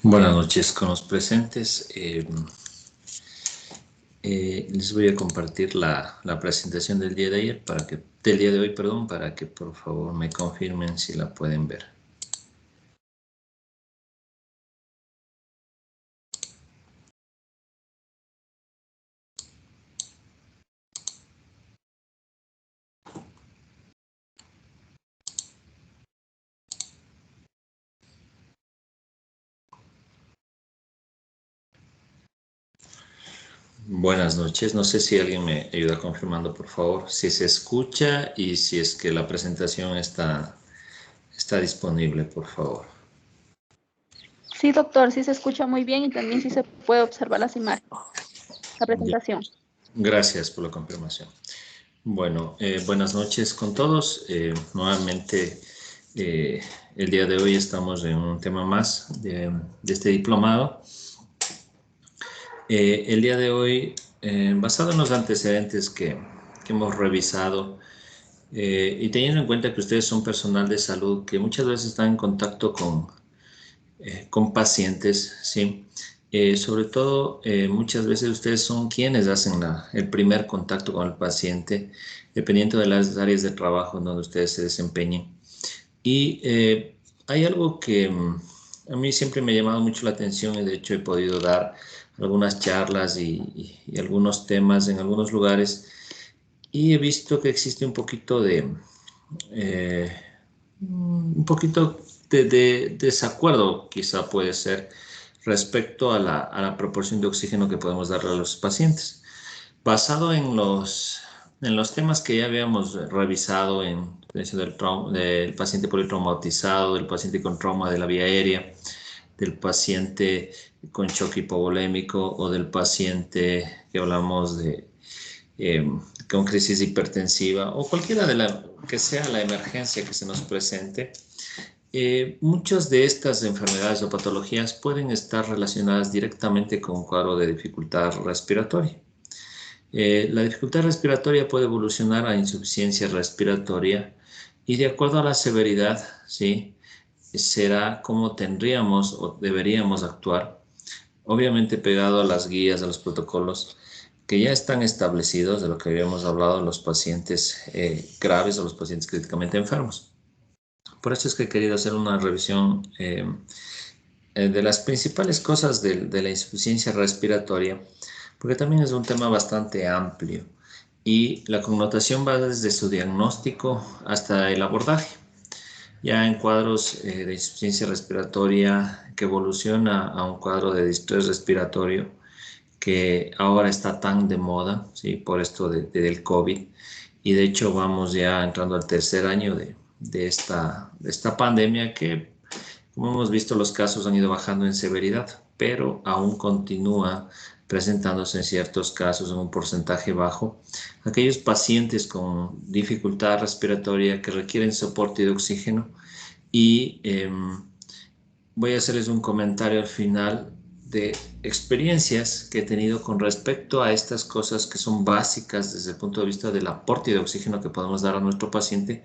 Buenas noches con los presentes. Les voy a compartir la presentación del día de ayer del día de hoy, perdón, para que por favor me confirmen si la pueden ver. Buenas noches. No sé si alguien me ayuda confirmando, por favor, si se escucha y si es que la presentación está disponible, por favor. Sí, doctor, sí se escucha muy bien y también sí se puede observar las imágenes, la presentación. Gracias por la confirmación. Bueno, buenas noches con todos. Nuevamente, el día de hoy estamos en un tema más de este diplomado. El día de hoy, basado en los antecedentes que hemos revisado y teniendo en cuenta que ustedes son personal de salud que muchas veces están en contacto con pacientes, ¿sí? Sobre todo, muchas veces ustedes son quienes hacen el primer contacto con el paciente, dependiendo de las áreas de trabajo en donde ustedes se desempeñen. Y hay algo que a mí siempre me ha llamado mucho la atención y de hecho he podido dar algunas charlas y algunos temas en algunos lugares y he visto que existe un poquito de desacuerdo, quizá puede ser, respecto a la proporción de oxígeno que podemos darle a los pacientes. Basado en los temas que ya habíamos revisado del paciente politraumatizado, del paciente con trauma de la vía aérea, del paciente con shock hipovolémico o del paciente que hablamos con crisis hipertensiva o cualquiera que sea la emergencia que se nos presente, muchas de estas enfermedades o patologías pueden estar relacionadas directamente con un cuadro de dificultad respiratoria. La dificultad respiratoria puede evolucionar a insuficiencia respiratoria y de acuerdo a la severidad, ¿sí? Será como tendríamos o deberíamos actuar, obviamente pegado a las guías, a los protocolos que ya están establecidos de lo que habíamos hablado de los pacientes graves o los pacientes críticamente enfermos. Por eso es que he querido hacer una revisión de las principales cosas de la insuficiencia respiratoria, porque también es un tema bastante amplio y la connotación va desde su diagnóstico hasta el abordaje. Ya en cuadros de insuficiencia respiratoria que evoluciona a un cuadro de distrés respiratorio que ahora está tan de moda, ¿sí? Por esto del COVID, y de hecho vamos ya entrando al tercer año de esta pandemia que, como hemos visto, los casos han ido bajando en severidad, pero aún continúa presentándose en ciertos casos en un porcentaje bajo aquellos pacientes con dificultad respiratoria que requieren soporte de oxígeno y voy a hacerles un comentario al final de experiencias que he tenido con respecto a estas cosas que son básicas desde el punto de vista del aporte de oxígeno que podemos dar a nuestro paciente,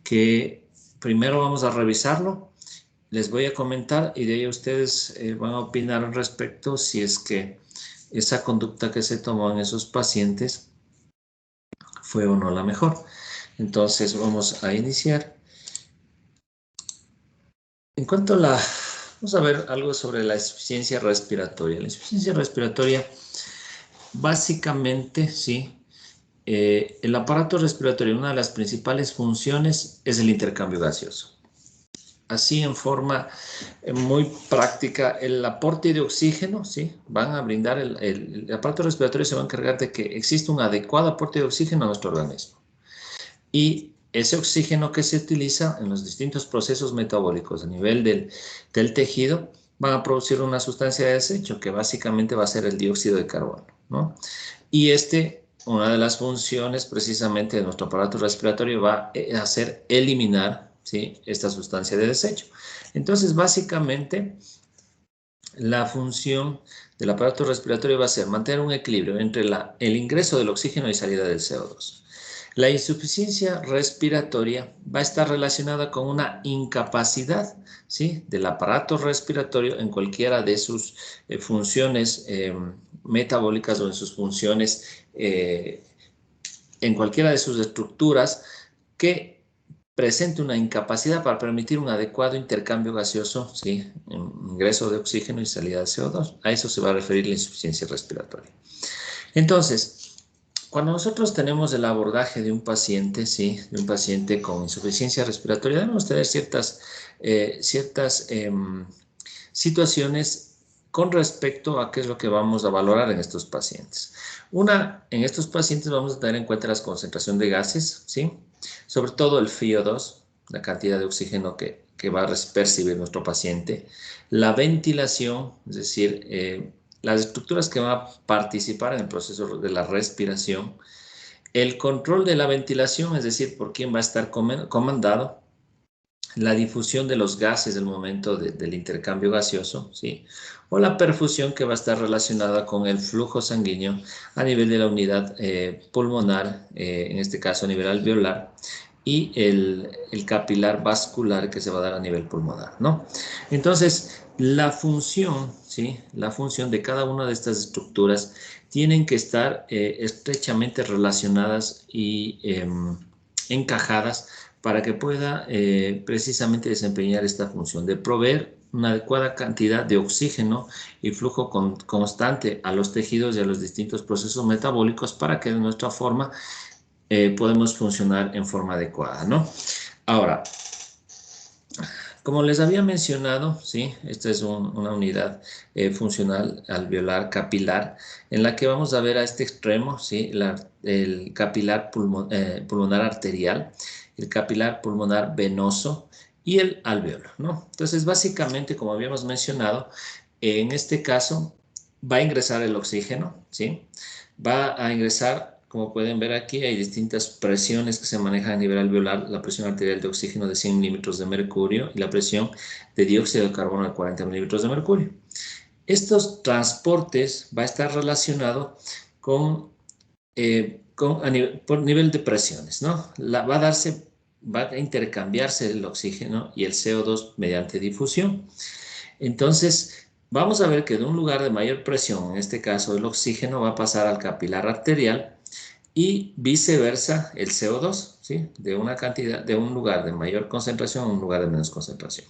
que primero vamos a revisarlo, les voy a comentar y de ahí ustedes van a opinar al respecto si es que esa conducta que se tomó en esos pacientes fue o no la mejor. Entonces vamos a iniciar. En cuanto a vamos a ver algo sobre la insuficiencia respiratoria. La insuficiencia respiratoria, básicamente, sí, el aparato respiratorio, una de las principales funciones es el intercambio gaseoso. Así, en forma muy práctica, el aporte de oxígeno, ¿sí? Van a brindar, el aparato respiratorio se va a encargar de que exista un adecuado aporte de oxígeno a nuestro organismo. Y ese oxígeno que se utiliza en los distintos procesos metabólicos a nivel del tejido van a producir una sustancia de desecho que básicamente va a ser el dióxido de carbono, ¿no? Y una de las funciones precisamente de nuestro aparato respiratorio va a ser eliminar, ¿sí?, esta sustancia de desecho. Entonces, básicamente, la función del aparato respiratorio va a ser mantener un equilibrio entre el ingreso del oxígeno y salida del CO2. La insuficiencia respiratoria va a estar relacionada con una incapacidad, ¿sí?, del aparato respiratorio en cualquiera de sus funciones metabólicas o en sus funciones, en cualquiera de sus estructuras que presente una incapacidad para permitir un adecuado intercambio gaseoso, ¿sí?, ingreso de oxígeno y salida de CO2. A eso se va a referir la insuficiencia respiratoria. Entonces, cuando nosotros tenemos el abordaje de un paciente, ¿sí?, de un paciente con insuficiencia respiratoria, debemos tener ciertas situaciones con respecto a qué es lo que vamos a valorar en estos pacientes. En estos pacientes vamos a tener en cuenta la concentración de gases, ¿sí?, sobre todo el FiO2, la cantidad de oxígeno que va a percibir nuestro paciente, la ventilación, es decir, las estructuras que van a participar en el proceso de la respiración, el control de la ventilación, es decir, por quién va a estar comandado, la difusión de los gases del momento del intercambio gaseoso, ¿sí?, o la perfusión, que va a estar relacionada con el flujo sanguíneo a nivel de la unidad pulmonar, en este caso a nivel alveolar, y el capilar vascular que se va a dar a nivel pulmonar, ¿no? Entonces, la función, ¿sí?, la función de cada una de estas estructuras tienen que estar estrechamente relacionadas y encajadas para que pueda precisamente desempeñar esta función de proveer una adecuada cantidad de oxígeno y flujo constante a los tejidos y a los distintos procesos metabólicos para que de nuestra forma podemos funcionar en forma adecuada, ¿no? Ahora, como les había mencionado, ¿sí?, esta es una unidad funcional alveolar capilar en la que vamos a ver a este extremo, ¿sí?, el capilar pulmonar arterial, el capilar pulmonar venoso y el alveolo, ¿no? Entonces, básicamente, como habíamos mencionado, en este caso va a ingresar el oxígeno, ¿sí? Va a ingresar. Como pueden ver aquí, hay distintas presiones que se manejan a nivel alveolar, la presión arterial de oxígeno de 100 milímetros de mercurio y la presión de dióxido de carbono de 40 milímetros de mercurio. Estos transportes va a estar relacionado por nivel de presiones, ¿no? Va a intercambiarse el oxígeno y el CO2 mediante difusión. Entonces, vamos a ver que de un lugar de mayor presión, en este caso el oxígeno, va a pasar al capilar arterial y viceversa el CO2, ¿sí?, de un lugar de mayor concentración a un lugar de menos concentración.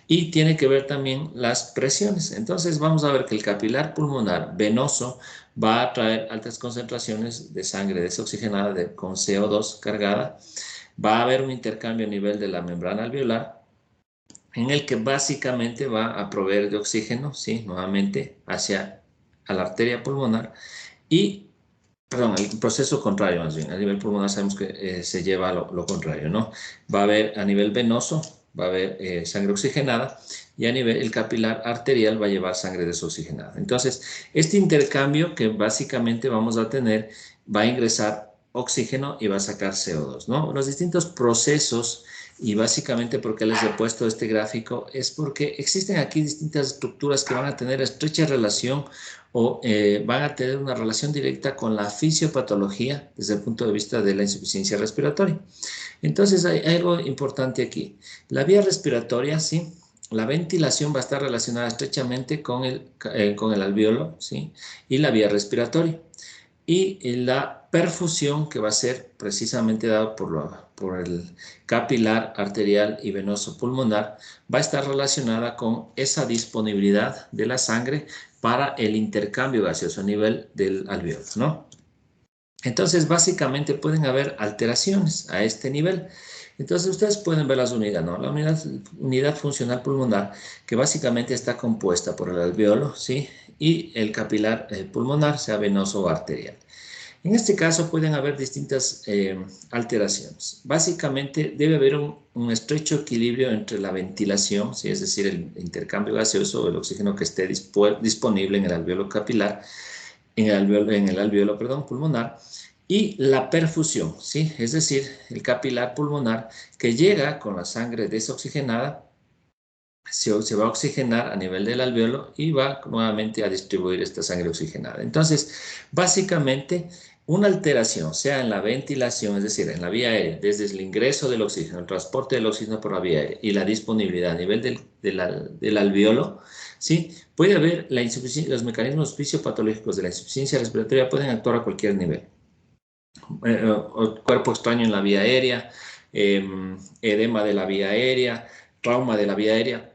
Y tiene que ver también las presiones. Entonces vamos a ver que el capilar pulmonar venoso va a traer altas concentraciones de sangre desoxigenada con CO2 cargada. Va a haber un intercambio a nivel de la membrana alveolar en el que básicamente va a proveer de oxígeno, ¿sí?, nuevamente a la arteria pulmonar y, perdón, el proceso contrario más bien. A nivel pulmonar sabemos que se lleva lo contrario, ¿no? Va a haber a nivel venoso, va a haber sangre oxigenada y a nivel el capilar arterial va a llevar sangre desoxigenada. Entonces, este intercambio que básicamente vamos a tener va a ingresar oxígeno y va a sacar CO2, ¿no? Los distintos procesos. Y básicamente, ¿por qué les he puesto este gráfico? Es porque existen aquí distintas estructuras que van a tener estrecha relación o van a tener una relación directa con la fisiopatología desde el punto de vista de la insuficiencia respiratoria. Entonces, hay algo importante aquí. La vía respiratoria, ¿sí?, la ventilación va a estar relacionada estrechamente con el alveolo, ¿sí?, y la vía respiratoria. Y la perfusión, que va a ser precisamente dada por el capilar arterial y venoso pulmonar, va a estar relacionada con esa disponibilidad de la sangre para el intercambio gaseoso a nivel del alveolo, ¿no? Entonces, básicamente pueden haber alteraciones a este nivel. Entonces, ustedes pueden ver las unidades, ¿no? La unidad funcional pulmonar, que básicamente está compuesta por el alveolo, ¿sí?, y el capilar pulmonar, sea venoso o arterial. En este caso pueden haber distintas alteraciones. Básicamente debe haber un estrecho equilibrio entre la ventilación, ¿sí?, es decir, el intercambio gaseoso o el oxígeno que esté disponible en el alveolo capilar, en el alveolo, pulmonar, y la perfusión, ¿sí?, es decir, el capilar pulmonar que llega con la sangre desoxigenada, se va a oxigenar a nivel del alveolo y va nuevamente a distribuir esta sangre oxigenada. Entonces, básicamente, Una alteración, sea en la ventilación, es decir, en la vía aérea, desde el ingreso del oxígeno, el transporte del oxígeno por la vía aérea y la disponibilidad a nivel del alveolo, ¿sí? Puede haber la insuficiencia, los mecanismos fisiopatológicos de la insuficiencia respiratoria pueden actuar a cualquier nivel. Cuerpo extraño en la vía aérea, edema de la vía aérea, trauma de la vía aérea.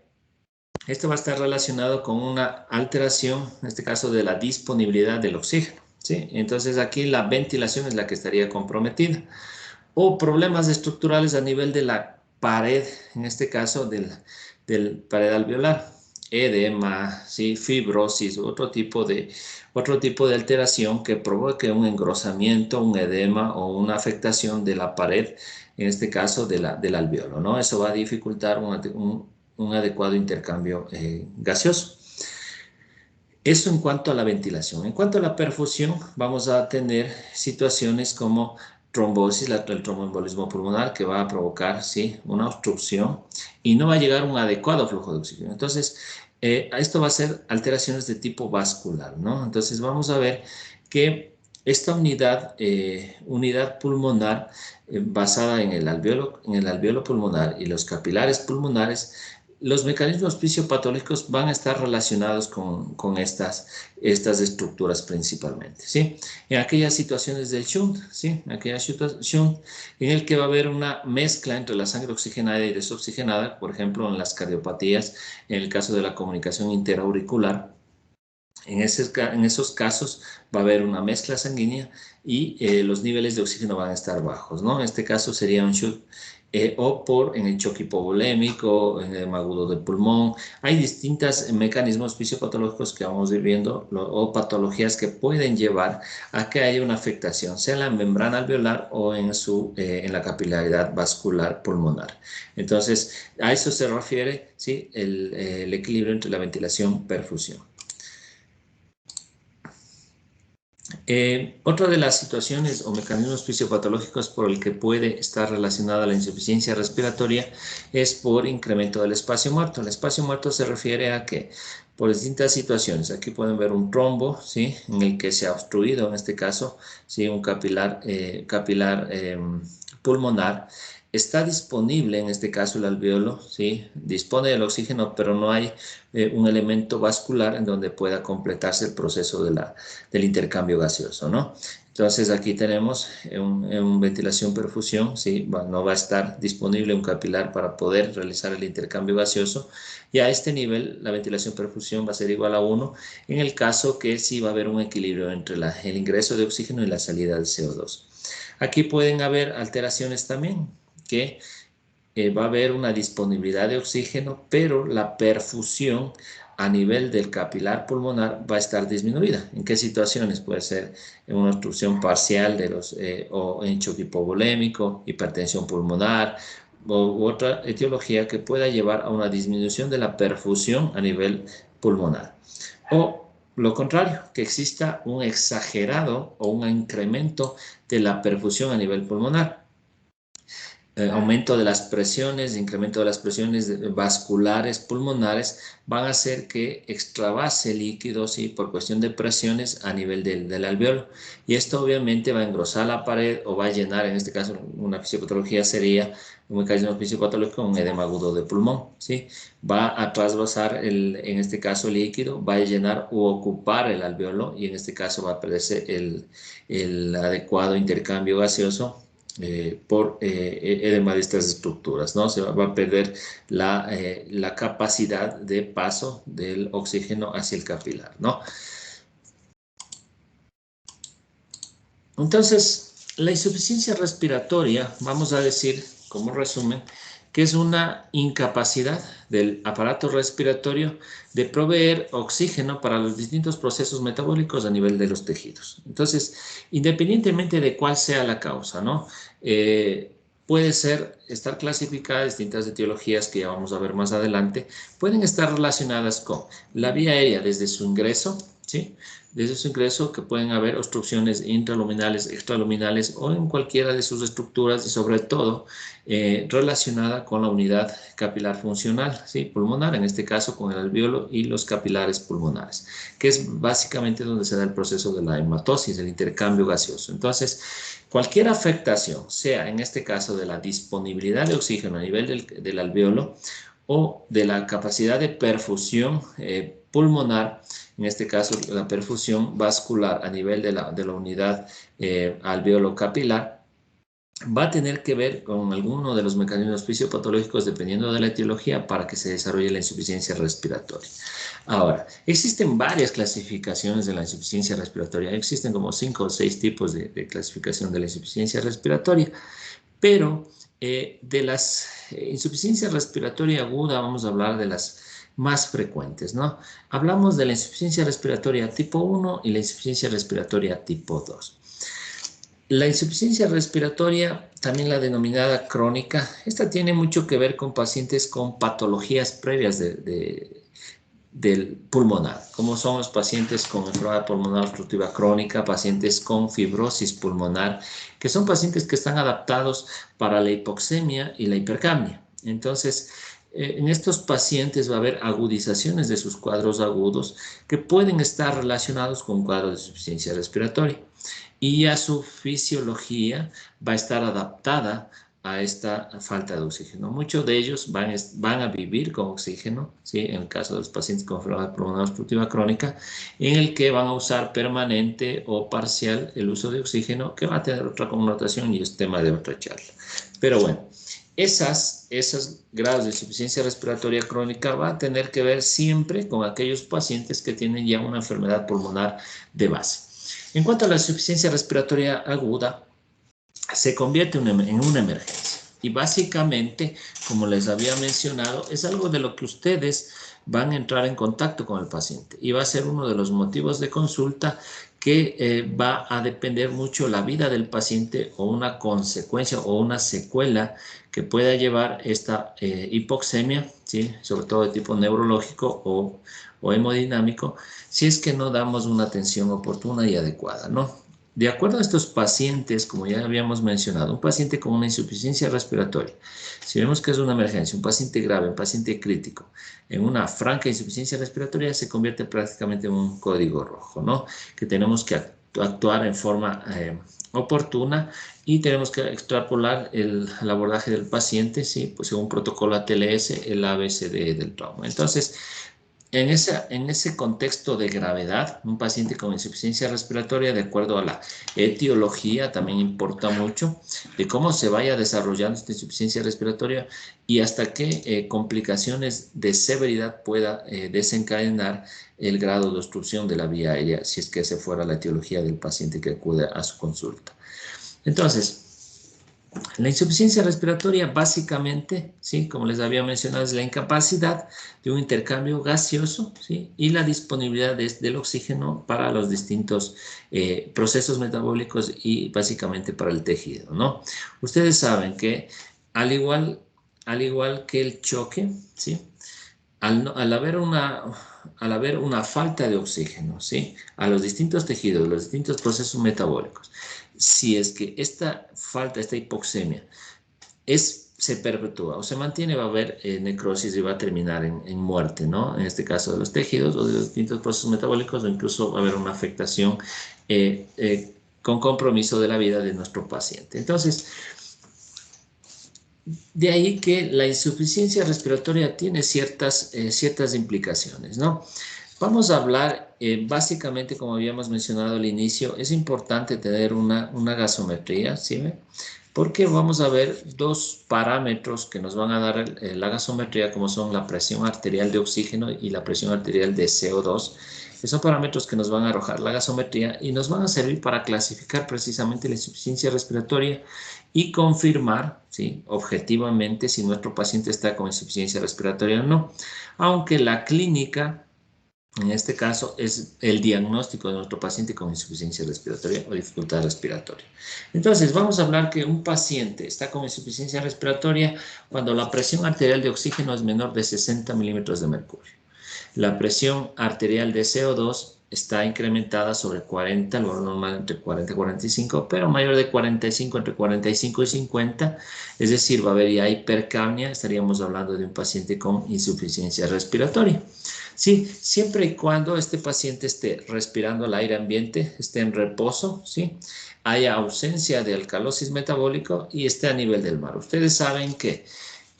Esto va a estar relacionado con una alteración, en este caso, de la disponibilidad del oxígeno, ¿sí? Entonces aquí la ventilación es la que estaría comprometida. O problemas estructurales a nivel de la pared, en este caso del pared alveolar, edema, ¿sí? Fibrosis, otro tipo de alteración que provoque un engrosamiento, un edema o una afectación de la pared, en este caso del alveolo, ¿no? Eso va a dificultar un adecuado intercambio gaseoso. Eso en cuanto a la ventilación. En cuanto a la perfusión, vamos a tener situaciones como trombosis, el tromboembolismo pulmonar, que va a provocar, sí, una obstrucción y no va a llegar un adecuado flujo de oxígeno. Entonces, esto va a ser alteraciones de tipo vascular, ¿no? Entonces, vamos a ver que esta unidad pulmonar basada en el alveolo pulmonar y los capilares pulmonares, los mecanismos fisiopatológicos van a estar relacionados con estas estructuras principalmente, ¿sí? En aquellas situaciones del shunt, ¿sí? En aquellas shunt en el que va a haber una mezcla entre la sangre oxigenada y desoxigenada, por ejemplo, en las cardiopatías, en el caso de la comunicación interauricular. En esos casos va a haber una mezcla sanguínea y los niveles de oxígeno van a estar bajos, ¿no? En este caso sería un shunt o en el choque hipovolémico, en el edema agudo del pulmón. Hay distintos mecanismos fisiopatológicos que vamos a ir viendo o patologías que pueden llevar a que haya una afectación, sea en la membrana alveolar o en la capilaridad vascular pulmonar. Entonces, a eso se refiere, ¿sí? El equilibrio entre la ventilación y perfusión. Otra de las situaciones o mecanismos fisiopatológicos por el que puede estar relacionada la insuficiencia respiratoria es por incremento del espacio muerto. El espacio muerto se refiere a que por distintas situaciones, aquí pueden ver un trombo, ¿sí? En el que se ha obstruido, en este caso, ¿sí? Un capilar pulmonar. Está disponible, en este caso, el alveolo, ¿sí? Dispone del oxígeno, pero no hay un elemento vascular en donde pueda completarse el proceso del intercambio gaseoso, ¿no? Entonces aquí tenemos en ventilación-perfusión, ¿sí? No va a estar disponible un capilar para poder realizar el intercambio gaseoso y a este nivel la ventilación-perfusión va a ser igual a 1 en el caso que sí va a haber un equilibrio entre el ingreso de oxígeno y la salida del CO2. Aquí pueden haber alteraciones también que va a haber una disponibilidad de oxígeno, pero la perfusión a nivel del capilar pulmonar va a estar disminuida. ¿En qué situaciones? Puede ser en una obstrucción parcial o en choque hipovolémico, hipertensión pulmonar u otra etiología que pueda llevar a una disminución de la perfusión a nivel pulmonar. O lo contrario, que exista un exagerado o un incremento de la perfusión a nivel pulmonar. Aumento de las presiones, incremento de las presiones vasculares pulmonares van a hacer que extravase líquidos ¿sí? Por cuestión de presiones a nivel del alveolo. Y esto obviamente va a engrosar la pared o va a llenar, en este caso una fisiopatología sería un mecanismo fisiopatológico, un edema agudo de pulmón. ¿sí? Va a trasvasar, en este caso, líquido, va a llenar u ocupar el alveolo y en este caso va a perderse el adecuado intercambio gaseoso por edema de estas estructuras, ¿no? Se va a perder la capacidad de paso del oxígeno hacia el capilar, ¿no? Entonces, la insuficiencia respiratoria, vamos a decir, como resumen, que es una incapacidad del aparato respiratorio de proveer oxígeno para los distintos procesos metabólicos a nivel de los tejidos. Entonces, independientemente de cuál sea la causa, ¿no? Puede estar clasificada distintas etiologías que ya vamos a ver más adelante, pueden estar relacionadas con la vía aérea desde su ingreso, ¿sí? Desde su ingreso que pueden haber obstrucciones intraluminales, extraluminales o en cualquiera de sus estructuras y sobre todo relacionada con la unidad capilar funcional, ¿sí? Pulmonar, en este caso con el alvéolo y los capilares pulmonares, que es básicamente donde se da el proceso de la hematosis, el intercambio gaseoso. Entonces, cualquier afectación, sea en este caso de la disponibilidad de oxígeno a nivel del alvéolo o de la capacidad de perfusión pulmonar, en este caso la perfusión vascular a nivel de la unidad alvéolo capilar, va a tener que ver con alguno de los mecanismos fisiopatológicos dependiendo de la etiología para que se desarrolle la insuficiencia respiratoria. Ahora, existen varias clasificaciones de la insuficiencia respiratoria, existen como 5 o 6 tipos de clasificación de la insuficiencia respiratoria, pero de las insuficiencias respiratoria aguda vamos a hablar de las más frecuentes, ¿no? Hablamos de la insuficiencia respiratoria tipo 1 y la insuficiencia respiratoria tipo 2. La insuficiencia respiratoria, también la denominada crónica, esta tiene mucho que ver con pacientes con patologías previas del pulmonar, como son los pacientes con enfermedad pulmonar obstructiva crónica, pacientes con fibrosis pulmonar, que son pacientes que están adaptados para la hipoxemia y la hipercapnia. Entonces, en estos pacientes va a haber agudizaciones de sus cuadros agudos que pueden estar relacionados con cuadros de insuficiencia respiratoria y a su fisiología va a estar adaptada a esta falta de oxígeno. Muchos de ellos van a vivir con oxígeno, ¿sí? En el caso de los pacientes con enfermedad pulmonar obstructiva crónica, en el que van a usar permanente o parcial el uso de oxígeno, que va a tener otra connotación y es tema de otra charla. Pero bueno, esos grados de insuficiencia respiratoria crónica va a tener que ver siempre con aquellos pacientes que tienen ya una enfermedad pulmonar de base. En cuanto a la insuficiencia respiratoria aguda, se convierte en una emergencia. Y básicamente, como les había mencionado, es algo de lo que ustedes van a entrar en contacto con el paciente. Y va a ser uno de los motivos de consulta que va a depender mucho la vida del paciente o una consecuencia o una secuela que pueda llevar esta hipoxemia, ¿sí? Sobre todo de tipo neurológico o hemodinámico, si es que no damos una atención oportuna y adecuada, ¿no? De acuerdo a estos pacientes, como ya habíamos mencionado, un paciente con una insuficiencia respiratoria, si vemos que es una emergencia, un paciente grave, un paciente crítico, en una franca insuficiencia respiratoria se convierte prácticamente en un código rojo, ¿no? Que tenemos que actuar en forma oportuna y tenemos que extrapolar el abordaje del paciente, ¿sí? Pues según protocolo ATLS, el ABCD del trauma. Entonces, en ese contexto de gravedad, un paciente con insuficiencia respiratoria, de acuerdo a la etiología, también importa mucho de cómo se vaya desarrollando esta insuficiencia respiratoria y hasta qué complicaciones de severidad pueda desencadenar el grado de obstrucción de la vía aérea, si es que esa fuera la etiología del paciente que acude a su consulta. Entonces, la insuficiencia respiratoria básicamente, ¿sí? Como les había mencionado, es la incapacidad de un intercambio gaseoso, ¿sí? Y la disponibilidad del oxígeno para los distintos procesos metabólicos y básicamente para el tejido, ¿no? Ustedes saben que al igual que el choque, ¿sí? Al haber una falta de oxígeno, ¿sí? A los distintos tejidos, los distintos procesos metabólicos, si es que esta falta, esta hipoxemia, se perpetúa o se mantiene, va a haber necrosis y va a terminar en muerte, ¿no? En este caso de los tejidos o de los distintos procesos metabólicos, o incluso va a haber una afectación con compromiso de la vida de nuestro paciente. Entonces, de ahí que la insuficiencia respiratoria tiene ciertas implicaciones, ¿no? Vamos a hablar, básicamente, como habíamos mencionado al inicio, es importante tener una gasometría, ¿sí? Porque vamos a ver dos parámetros que nos van a dar la gasometría, como son la presión arterial de oxígeno y la presión arterial de CO2, que son parámetros que nos van a arrojar la gasometría y nos van a servir para clasificar precisamente la insuficiencia respiratoria y confirmar, ¿sí? Objetivamente si nuestro paciente está con insuficiencia respiratoria o no. Aunque la clínica, en este caso, es el diagnóstico de nuestro paciente con insuficiencia respiratoria o dificultad respiratoria. Entonces, vamos a hablar que un paciente está con insuficiencia respiratoria cuando la presión arterial de oxígeno es menor de 60 milímetros de mercurio. La presión arterial de CO2 está incrementada sobre 40, el valor normal entre 40 y 45, pero mayor de 45, entre 45 y 50, es decir, va a haber ya hipercapnia, estaríamos hablando de un paciente con insuficiencia respiratoria. Sí, siempre y cuando este paciente esté respirando el aire ambiente, esté en reposo, ¿sí? Haya ausencia de alcalosis metabólico y esté a nivel del mar. Ustedes saben que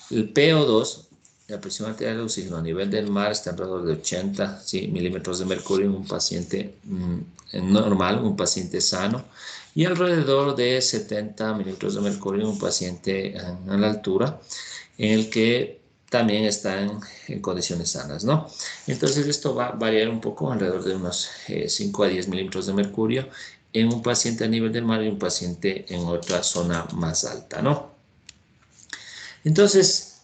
el PO2, la presión arterial de oxígeno a nivel del mar, está alrededor de 80 milímetros de mercurio en un paciente normal, un paciente sano, y alrededor de 70 milímetros de mercurio en un paciente a la altura, en el que también están en condiciones sanas, ¿no? Entonces esto va a variar un poco, alrededor de unos 5 a 10 milímetros de mercurio en un paciente a nivel del mar y un paciente en otra zona más alta, ¿no? Entonces,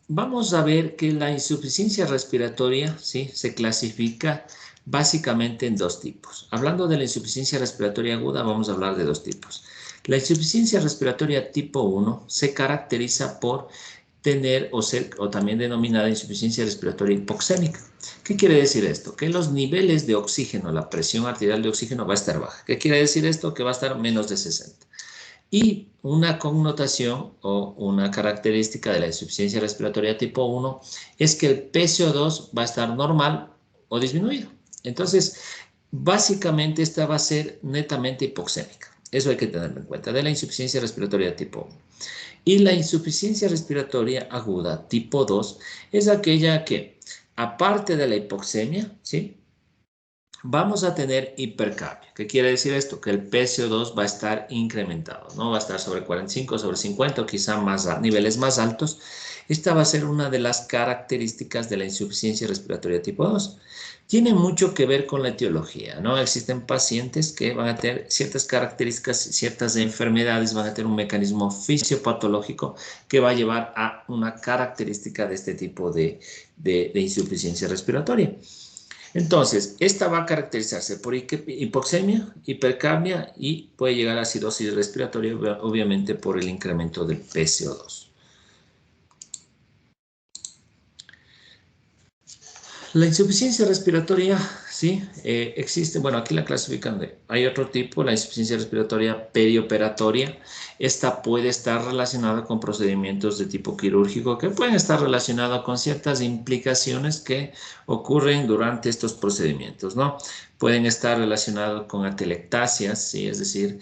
vamos a ver que la insuficiencia respiratoria, ¿sí?, se clasifica básicamente en dos tipos. Hablando de la insuficiencia respiratoria aguda, vamos a hablar de dos tipos. La insuficiencia respiratoria tipo 1 se caracteriza por tener o también denominada insuficiencia respiratoria hipoxémica. ¿Qué quiere decir esto? Que los niveles de oxígeno, la presión arterial de oxígeno va a estar baja. ¿Qué quiere decir esto? Que va a estar menos de 60. Y una connotación o una característica de la insuficiencia respiratoria tipo 1 es que el PCO2 va a estar normal o disminuido. Entonces, básicamente esta va a ser netamente hipoxémica. Eso hay que tenerlo en cuenta, de la insuficiencia respiratoria tipo 1. Y la insuficiencia respiratoria aguda tipo 2 es aquella que, aparte de la hipoxemia, ¿sí?, vamos a tener hipercapnia. ¿Qué quiere decir esto? Que el PCO2 va a estar incrementado, ¿no? Va a estar sobre 45, sobre 50 o quizá niveles más altos. Esta va a ser una de las características de la insuficiencia respiratoria tipo 2. Tiene mucho que ver con la etiología, ¿no? Existen pacientes que van a tener ciertas características, ciertas enfermedades, van a tener un mecanismo fisiopatológico que va a llevar a una característica de este tipo de insuficiencia respiratoria. Entonces, esta va a caracterizarse por hipoxemia, hipercapnia y puede llegar a acidosis respiratoria, obviamente por el incremento del PCO2. La insuficiencia respiratoria, sí, existe, bueno, aquí la clasifican hay otro tipo, la insuficiencia respiratoria perioperatoria. Esta puede estar relacionada con procedimientos de tipo quirúrgico que pueden estar relacionados con ciertas implicaciones que ocurren durante estos procedimientos, ¿no? Pueden estar relacionados con atelectasias, ¿sí?, es decir,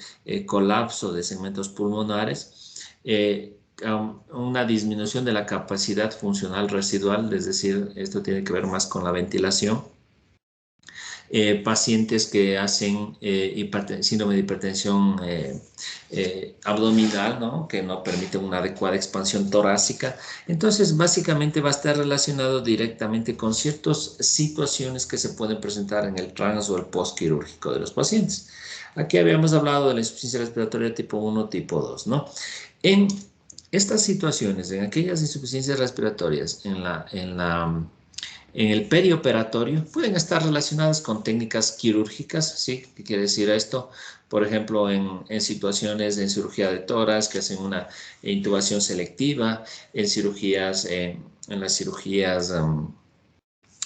colapso de segmentos pulmonares, una disminución de la capacidad funcional residual, es decir, esto tiene que ver más con la ventilación. Pacientes que hacen síndrome de hipertensión abdominal, ¿no?, que no permiten una adecuada expansión torácica. Entonces, básicamente va a estar relacionado directamente con ciertas situaciones que se pueden presentar en el trans o el postquirúrgico de los pacientes. Aquí habíamos hablado de la insuficiencia respiratoria tipo 1, tipo 2, ¿no? En estas situaciones, en aquellas insuficiencias respiratorias, en el perioperatorio, pueden estar relacionadas con técnicas quirúrgicas, ¿sí? ¿Qué quiere decir esto? Por ejemplo, en situaciones en cirugía de tórax que hacen una intubación selectiva, en las cirugías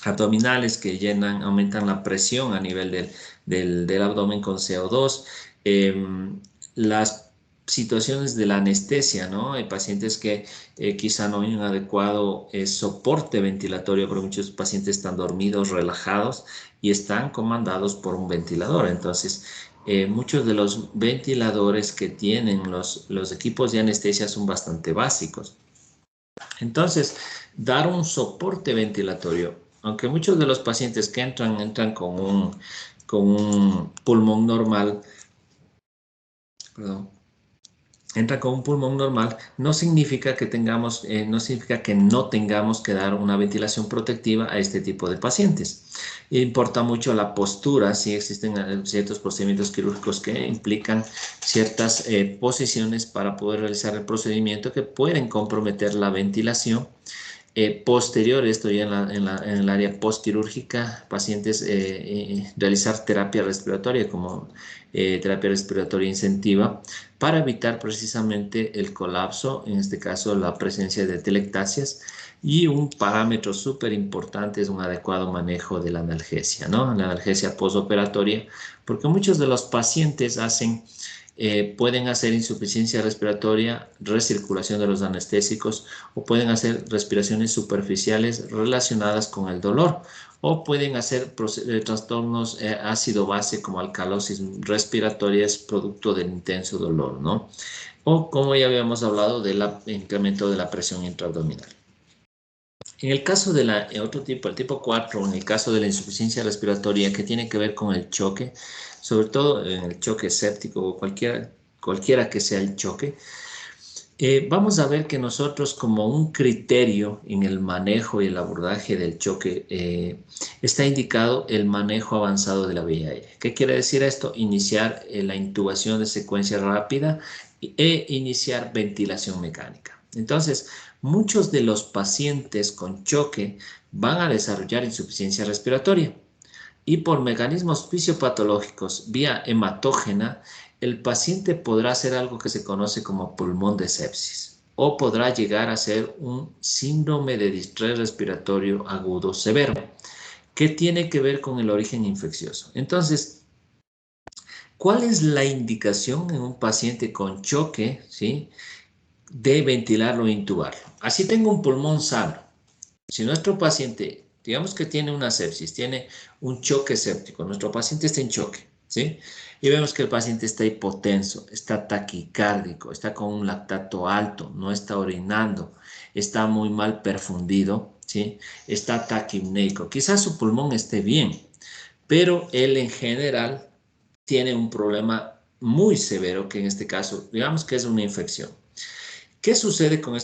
abdominales que aumentan la presión a nivel del abdomen con CO2, las situaciones de la anestesia, ¿no? Hay pacientes que quizá no hay un adecuado soporte ventilatorio, pero muchos pacientes están dormidos, relajados y están comandados por un ventilador. Entonces, muchos de los ventiladores que tienen los equipos de anestesia son bastante básicos. Entonces, dar un soporte ventilatorio, aunque muchos de los pacientes que entran con un pulmón normal, perdón, entra con un pulmón normal, no significa que no tengamos que dar una ventilación protectiva a este tipo de pacientes. Importa mucho la postura, si existen ciertos procedimientos quirúrgicos que implican ciertas posiciones para poder realizar el procedimiento que pueden comprometer la ventilación. Posterior, esto ya en el área postquirúrgica, pacientes realizar terapia respiratoria como terapia respiratoria incentiva, para evitar precisamente el colapso, en este caso la presencia de telectasias, y un parámetro súper importante es un adecuado manejo de la analgesia, ¿no? La analgesia postoperatoria, porque muchos de los pacientes pueden hacer insuficiencia respiratoria, recirculación de los anestésicos, o pueden hacer respiraciones superficiales relacionadas con el dolor, o pueden hacer trastornos ácido-base como alcalosis respiratorias producto del intenso dolor, ¿no? O como ya habíamos hablado del incremento de la presión intraabdominal. En el caso de otro tipo, el tipo 4, en el caso de la insuficiencia respiratoria que tiene que ver con el choque, sobre todo en el choque séptico o cualquiera que sea el choque, vamos a ver que nosotros como un criterio en el manejo y el abordaje del choque está indicado el manejo avanzado de la vía aérea. ¿Qué quiere decir esto? Iniciar la intubación de secuencia rápida e iniciar ventilación mecánica. Entonces, muchos de los pacientes con choque van a desarrollar insuficiencia respiratoria y por mecanismos fisiopatológicos vía hematógena, el paciente podrá hacer algo que se conoce como pulmón de sepsis o podrá llegar a ser un síndrome de distrés respiratorio agudo severo, que tiene que ver con el origen infeccioso. Entonces, ¿cuál es la indicación en un paciente con choque, ¿sí?, de ventilarlo e intubarlo? Así tengo un pulmón sano. Si nuestro paciente, digamos que tiene una sepsis, tiene un choque séptico, nuestro paciente está en choque, ¿sí? Y vemos que el paciente está hipotenso, está taquicárdico, está con un lactato alto, no está orinando, está muy mal perfundido, ¿sí? Está taquipneico. Quizás su pulmón esté bien, pero él en general tiene un problema muy severo, que en este caso, digamos que es una infección. ¿Qué sucede con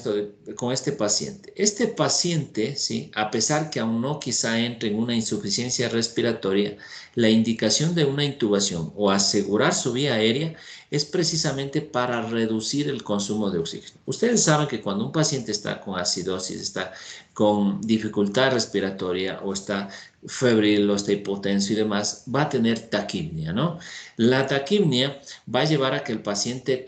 este paciente? Este paciente, ¿sí?, a pesar que aún no quizá entre en una insuficiencia respiratoria, la indicación de una intubación o asegurar su vía aérea es precisamente para reducir el consumo de oxígeno. Ustedes saben que cuando un paciente está con acidosis, está con dificultad respiratoria o está febril o está hipotenso y demás, va a tener taquipnia, ¿no? La taquipnia va a llevar a que el paciente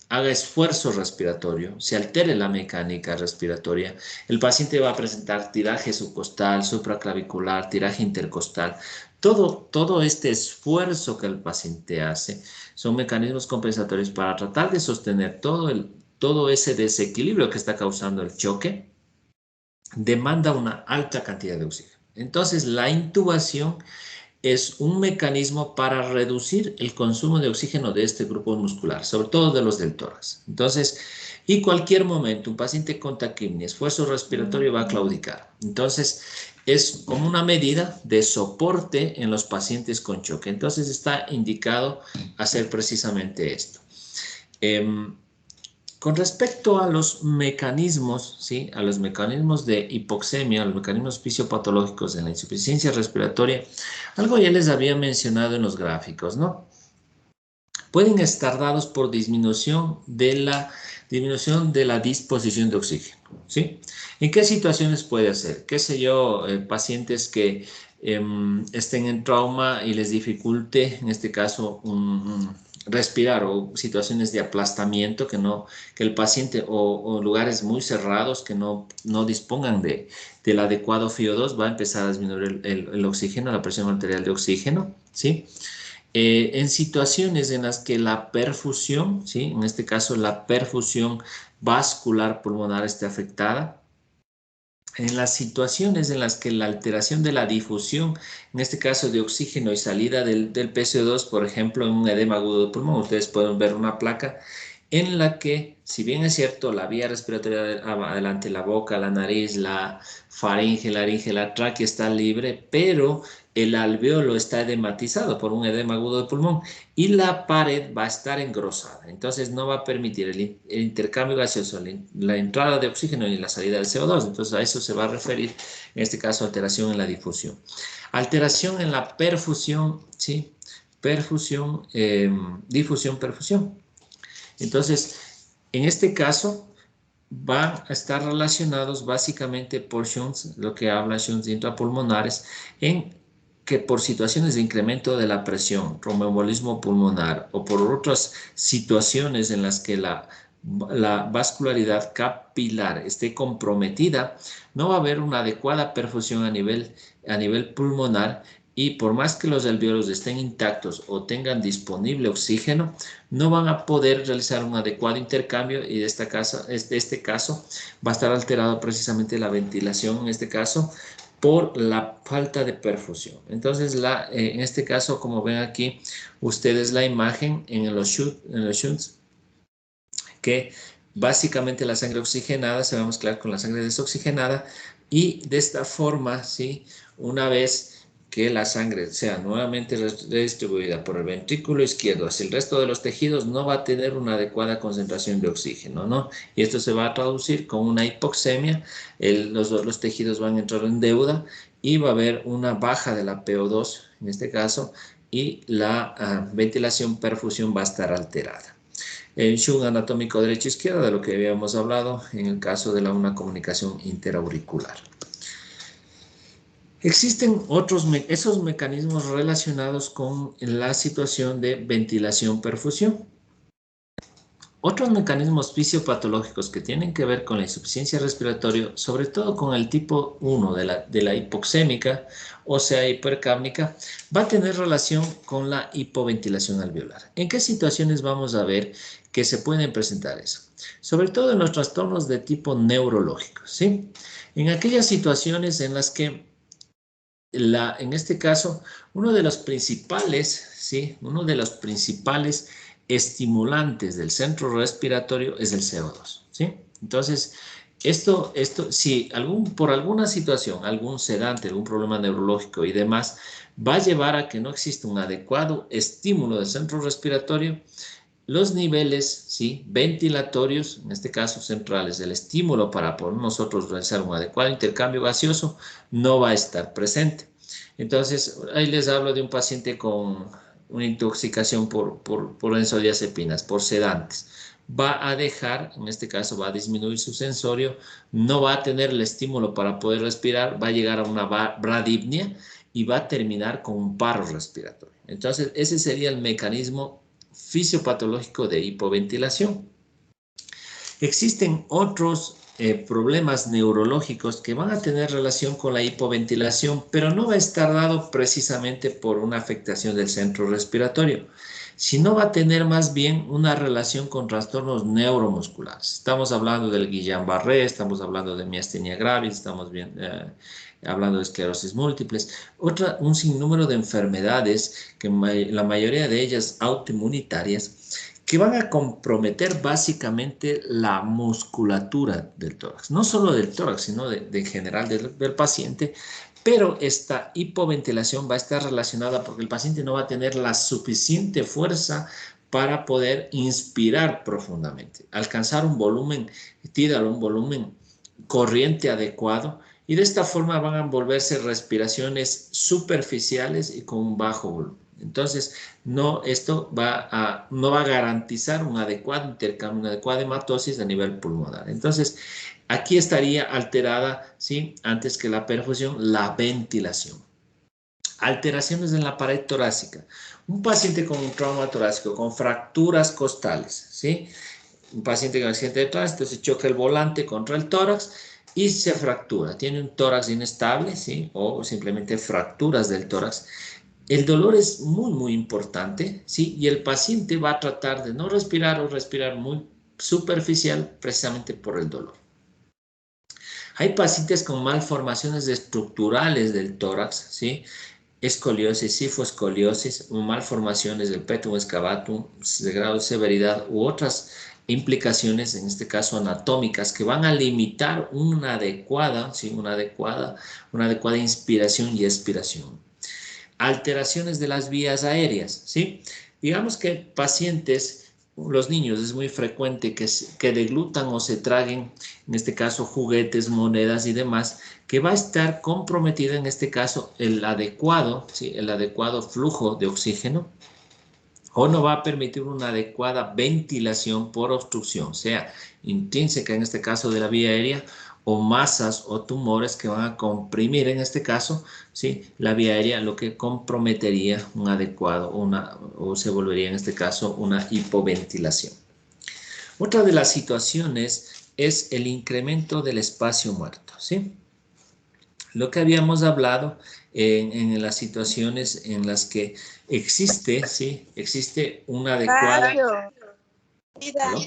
haga esfuerzo respiratorio, se altere la mecánica respiratoria. El paciente va a presentar tiraje subcostal, supraclavicular, tiraje intercostal. Todo este esfuerzo que el paciente hace son mecanismos compensatorios para tratar de sostener todo ese desequilibrio que está causando el choque. Demanda una alta cantidad de oxígeno. Entonces, la intubación es un mecanismo para reducir el consumo de oxígeno de este grupo muscular, sobre todo de los del tórax. Entonces, y cualquier momento, un paciente con taquipnia, esfuerzo respiratorio va a claudicar. Entonces, es como una medida de soporte en los pacientes con choque. Entonces, está indicado hacer precisamente esto. Con respecto a los mecanismos, ¿sí?, a los mecanismos de hipoxemia, a los mecanismos fisiopatológicos de la insuficiencia respiratoria, algo ya les había mencionado en los gráficos, ¿no? Pueden estar dados por disminución de la disposición de oxígeno, ¿sí? ¿En qué situaciones puede ser? ¿Qué sé yo? Pacientes que estén en trauma y les dificulte, en este caso, respirar, o situaciones de aplastamiento que el paciente, o lugares muy cerrados que no dispongan del adecuado FiO2, va a empezar a disminuir el oxígeno, la presión arterial de oxígeno, ¿sí? En situaciones en las que la perfusión, ¿sí?, en este caso la perfusión vascular pulmonar esté afectada, en las situaciones en las que la alteración de la difusión, en este caso de oxígeno y salida del PCO2, por ejemplo, en un edema agudo de pulmón, ustedes pueden ver una placa en la que, si bien es cierto, la vía respiratoria adelante, la boca, la nariz, la faringe, la tráquea está libre, pero el alveolo está edematizado por un edema agudo de pulmón y la pared va a estar engrosada. Entonces no va a permitir el intercambio gaseoso, la entrada de oxígeno y la salida del CO2. Entonces a eso se va a referir, en este caso, alteración en la difusión. Alteración en la perfusión, ¿sí? Perfusión, difusión, perfusión. Entonces, en este caso, van a estar relacionados básicamente por shunts, lo que habla shunts intrapulmonares, en que por situaciones de incremento de la presión, tromboembolismo pulmonar o por otras situaciones en las que la vascularidad capilar esté comprometida, no va a haber una adecuada perfusión a nivel pulmonar, y por más que los alvéolos estén intactos o tengan disponible oxígeno, no van a poder realizar un adecuado intercambio, y de este caso va a estar alterado precisamente la ventilación, en este caso, por la falta de perfusión. Entonces, en este caso, como ven aquí ustedes la imagen en los shunts, que básicamente la sangre oxigenada se va a mezclar con la sangre desoxigenada, y de esta forma, ¿sí?, una vez que la sangre sea nuevamente redistribuida por el ventrículo izquierdo hacia el resto de los tejidos, no va a tener una adecuada concentración de oxígeno, ¿no? Y esto se va a traducir con una hipoxemia, los tejidos van a entrar en deuda y va a haber una baja de la PO2 en este caso, y la ventilación perfusión va a estar alterada. El shunt anatómico derecha-izquierda, de lo que habíamos hablado en el caso de una comunicación interauricular. Existen esos mecanismos relacionados con la situación de ventilación-perfusión. Otros mecanismos fisiopatológicos que tienen que ver con la insuficiencia respiratoria, sobre todo con el tipo 1 de la hipoxémica, o sea, hipercápnica, va a tener relación con la hipoventilación alveolar. ¿En qué situaciones vamos a ver que se pueden presentar eso? Sobre todo en los trastornos de tipo neurológico, ¿sí? En aquellas situaciones en las que en este caso, uno de los principales estimulantes del centro respiratorio es el CO2, ¿sí? Entonces, si por alguna situación, algún sedante, algún problema neurológico y demás, va a llevar a que no exista un adecuado estímulo del centro respiratorio, los niveles, ¿sí?, ventilatorios, en este caso centrales, del estímulo para poder nosotros realizar un adecuado intercambio gaseoso, no va a estar presente. Entonces, ahí les hablo de un paciente con una intoxicación por benzodiazepinas, por sedantes. Va a dejar, en este caso va a disminuir su sensorio, no va a tener el estímulo para poder respirar, va a llegar a una bradipnia y va a terminar con un paro respiratorio. Entonces, ese sería el mecanismo fisiopatológico de hipoventilación. Existen otros problemas neurológicos que van a tener relación con la hipoventilación, pero no va a estar dado precisamente por una afectación del centro respiratorio, sino va a tener más bien una relación con trastornos neuromusculares. Estamos hablando del Guillain-Barré, estamos hablando de miastenia gravis, estamos hablando de esclerosis múltiples, un sinnúmero de enfermedades, que la mayoría de ellas autoinmunitarias, que van a comprometer básicamente la musculatura del tórax, no solo del tórax, sino de general del paciente, pero esta hipoventilación va a estar relacionada porque el paciente no va a tener la suficiente fuerza para poder inspirar profundamente, alcanzar un volumen tidal, un volumen corriente adecuado, y de esta forma van a volverse respiraciones superficiales y con un bajo volumen. Entonces, esto no va a garantizar un adecuado intercambio, una adecuada hematosis a nivel pulmonar. Entonces, aquí estaría alterada, ¿sí?, antes que la perfusión, la ventilación. Alteraciones en la pared torácica. Un paciente con un trauma torácico, con fracturas costales, ¿sí? Un paciente con accidente de tránsito, se choca el volante contra el tórax y se fractura. Tiene un tórax inestable, ¿sí?, o simplemente fracturas del tórax. El dolor es muy, muy importante, ¿sí? Y el paciente va a tratar de no respirar o respirar muy superficial precisamente por el dolor. Hay pacientes con malformaciones estructurales del tórax, ¿sí?, escoliosis, cifoescoliosis, malformaciones del petum excavatum de grado de severidad u otras implicaciones, en este caso anatómicas, que van a limitar una adecuada inspiración y expiración. Alteraciones de las vías aéreas, ¿sí? Digamos que pacientes, los niños, es muy frecuente que deglutan o se traguen, en este caso, juguetes, monedas y demás, que va a estar comprometido, en este caso, el adecuado flujo de oxígeno, o no va a permitir una adecuada ventilación por obstrucción, sea intrínseca, en este caso, de la vía aérea, o masas o tumores que van a comprimir, en este caso, ¿sí?, la vía aérea, lo que comprometería un adecuado, o se volvería en este caso una hipoventilación. Otra de las situaciones es el incremento del espacio muerto, ¿sí? Lo que habíamos hablado en las situaciones en las que existe, ¿sí?, existe una adecuada... Vida. ¿Aló?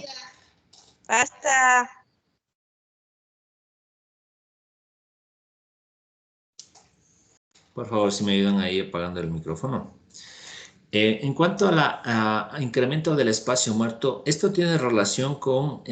Basta. Por favor, si me ayudan ahí apagando el micrófono. En cuanto a incremento del espacio muerto, esto tiene relación con,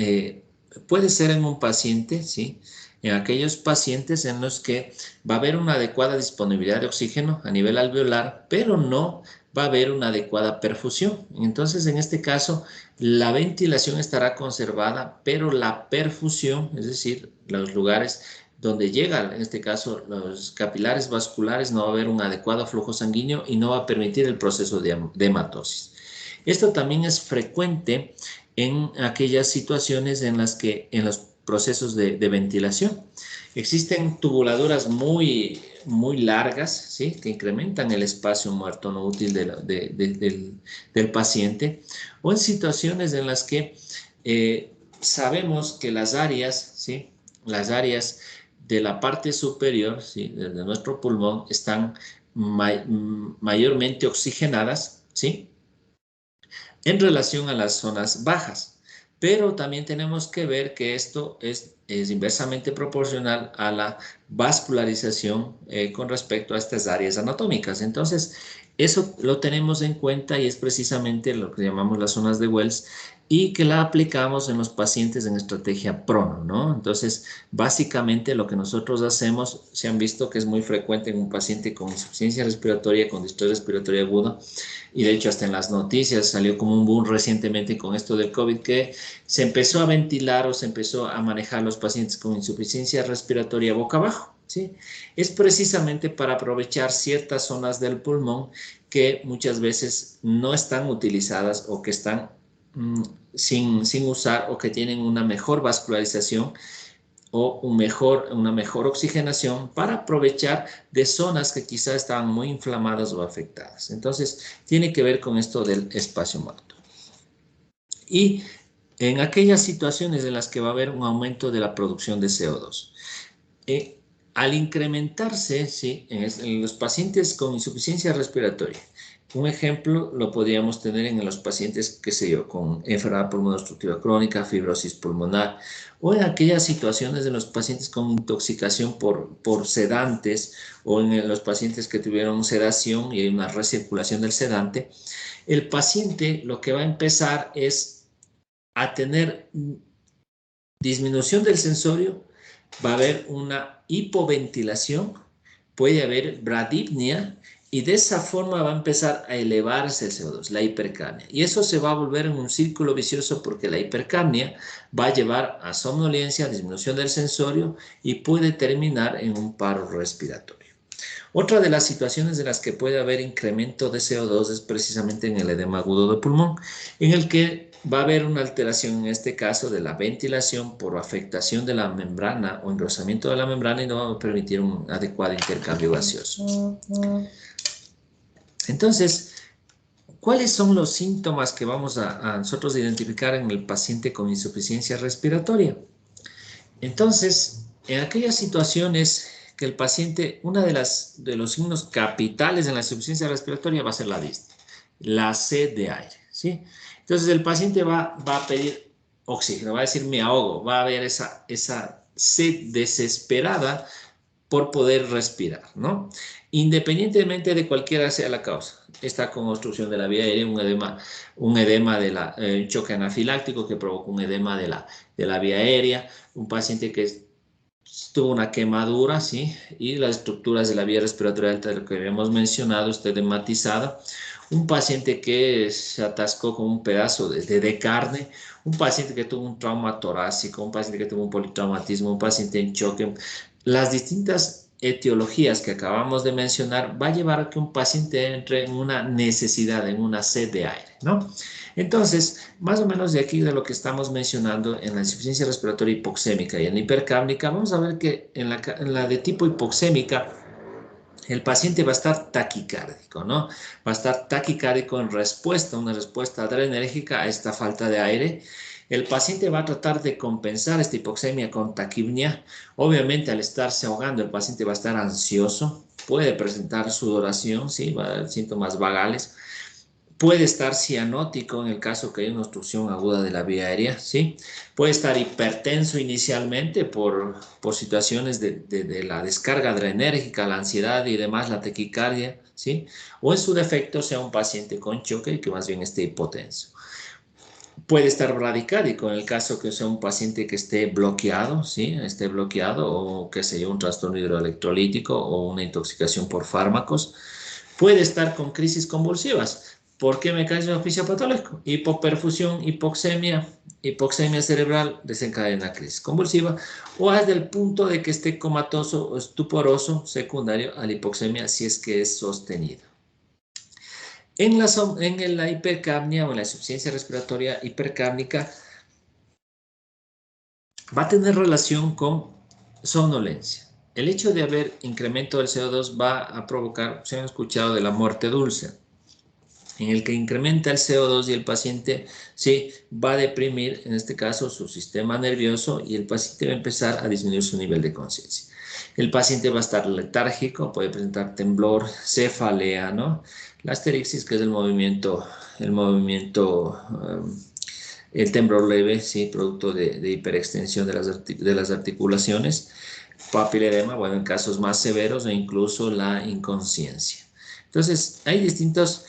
puede ser en un paciente, ¿sí?, en aquellos pacientes en los que va a haber una adecuada disponibilidad de oxígeno a nivel alveolar, pero no va a haber una adecuada perfusión. Entonces, en este caso, la ventilación estará conservada, pero la perfusión, es decir, los lugares donde llegan, en este caso, los capilares vasculares, no va a haber un adecuado flujo sanguíneo y no va a permitir el proceso de hematosis. Esto también es frecuente en aquellas situaciones en las que, en los procesos de ventilación, existen tubuladuras muy largas, ¿sí?, que incrementan el espacio muerto no útil del paciente, o en situaciones en las que sabemos que las áreas, ¿sí?, las áreas de la parte superior, ¿sí?, de nuestro pulmón están mayormente oxigenadas, ¿sí?, en relación a las zonas bajas. Pero también tenemos que ver que esto es inversamente proporcional a la vascularización con respecto a estas áreas anatómicas. Entonces, eso lo tenemos en cuenta y es precisamente lo que llamamos las zonas de Wells y que la aplicamos en los pacientes en estrategia PRONO, ¿no? Entonces, básicamente lo que nosotros hacemos, se han visto que es muy frecuente en un paciente con insuficiencia respiratoria, con distrés respiratorio agudo, y de hecho hasta en las noticias salió como un boom recientemente con esto del COVID, que se empezó a ventilar o se empezó a manejar los pacientes con insuficiencia respiratoria boca abajo, ¿sí? Es precisamente para aprovechar ciertas zonas del pulmón que muchas veces no están utilizadas o que están sin usar o que tienen una mejor vascularización o una mejor oxigenación para aprovechar de zonas que quizás estaban muy inflamadas o afectadas. Entonces, tiene que ver con esto del espacio muerto. Y en aquellas situaciones en las que va a haber un aumento de la producción de CO2. Al incrementarse, ¿sí?, en los pacientes con insuficiencia respiratoria, un ejemplo lo podríamos tener en los pacientes, qué sé yo, con enfermedad pulmonar obstructiva crónica, fibrosis pulmonar, o en aquellas situaciones de los pacientes con intoxicación por sedantes, o en los pacientes que tuvieron sedación y hay una recirculación del sedante. El paciente lo que va a empezar es a tener disminución del sensorio, va a haber una hipoventilación, puede haber bradipnia y de esa forma va a empezar a elevarse el CO2, la hipercapnia. Y eso se va a volver en un círculo vicioso porque la hipercapnia va a llevar a somnolencia, disminución del sensorio y puede terminar en un paro respiratorio. Otra de las situaciones en las que puede haber incremento de CO2 es precisamente en el edema agudo de pulmón, en el que va a haber una alteración, en este caso, de la ventilación por afectación de la membrana o engrosamiento de la membrana y no va a permitir un adecuado intercambio gaseoso. Entonces, ¿cuáles son los síntomas que vamos a nosotros identificar en el paciente con insuficiencia respiratoria? Entonces, en aquellas situaciones que el paciente, uno de los signos capitales en la insuficiencia respiratoria va a ser la disnea, la sed de aire, ¿sí? Entonces, el paciente va a pedir oxígeno, va a decir me ahogo, va a haber esa sed desesperada por poder respirar, ¿no? Independientemente de cualquiera sea la causa. Está con obstrucción de la vía aérea, un edema de choque anafiláctico que provoca un edema de la vía aérea, un paciente que tuvo una quemadura, ¿sí? Y las estructuras de la vía respiratoria alta, lo que habíamos mencionado, está edematizada, un paciente que se atascó con un pedazo de carne, un paciente que tuvo un trauma torácico, un paciente que tuvo un politraumatismo, un paciente en choque. Las distintas etiologías que acabamos de mencionar va a llevar a que un paciente entre en una necesidad, en una sed de aire, ¿no? Entonces, más o menos de aquí de lo que estamos mencionando en la insuficiencia respiratoria hipoxémica y en la hipercápnica, vamos a ver que en la de tipo hipoxémica, el paciente va a estar taquicárdico, ¿no? Va a estar taquicárdico en respuesta, una respuesta adrenérgica a esta falta de aire. El paciente va a tratar de compensar esta hipoxemia con taquipnea. Obviamente, al estarse ahogando, el paciente va a estar ansioso, puede presentar sudoración, ¿sí? Va a haber síntomas vagales. Puede estar cianótico en el caso que hay una obstrucción aguda de la vía aérea, ¿sí? Puede estar hipertenso inicialmente por situaciones de la descarga adrenérgica, la ansiedad y demás, la taquicardia, ¿sí? O en su defecto sea un paciente con choque y que más bien esté hipotenso. Puede estar bradicárdico en el caso que sea un paciente que esté bloqueado, ¿sí? Esté bloqueado o que sea un trastorno hidroelectrolítico o una intoxicación por fármacos. Puede estar con crisis convulsivas. ¿Por qué mecanismo fisiopatológico? Hipoperfusión, hipoxemia cerebral desencadena crisis convulsiva o hasta el punto de que esté comatoso o estuporoso secundario a la hipoxemia si es que es sostenido. En la hipercapnia o en la insuficiencia respiratoria hipercápnica va a tener relación con somnolencia. El hecho de haber incremento del CO2 va a provocar, se han escuchado de la muerte dulce, en el que incrementa el CO2 y el paciente sí va a deprimir, en este caso, su sistema nervioso y el paciente va a empezar a disminuir su nivel de conciencia. El paciente va a estar letárgico, puede presentar temblor, cefalea, ¿no? La asterixis, que es el temblor leve, sí, producto de hiperextensión de las articulaciones, papiledema, bueno, en casos más severos e incluso la inconsciencia. Entonces, hay distintos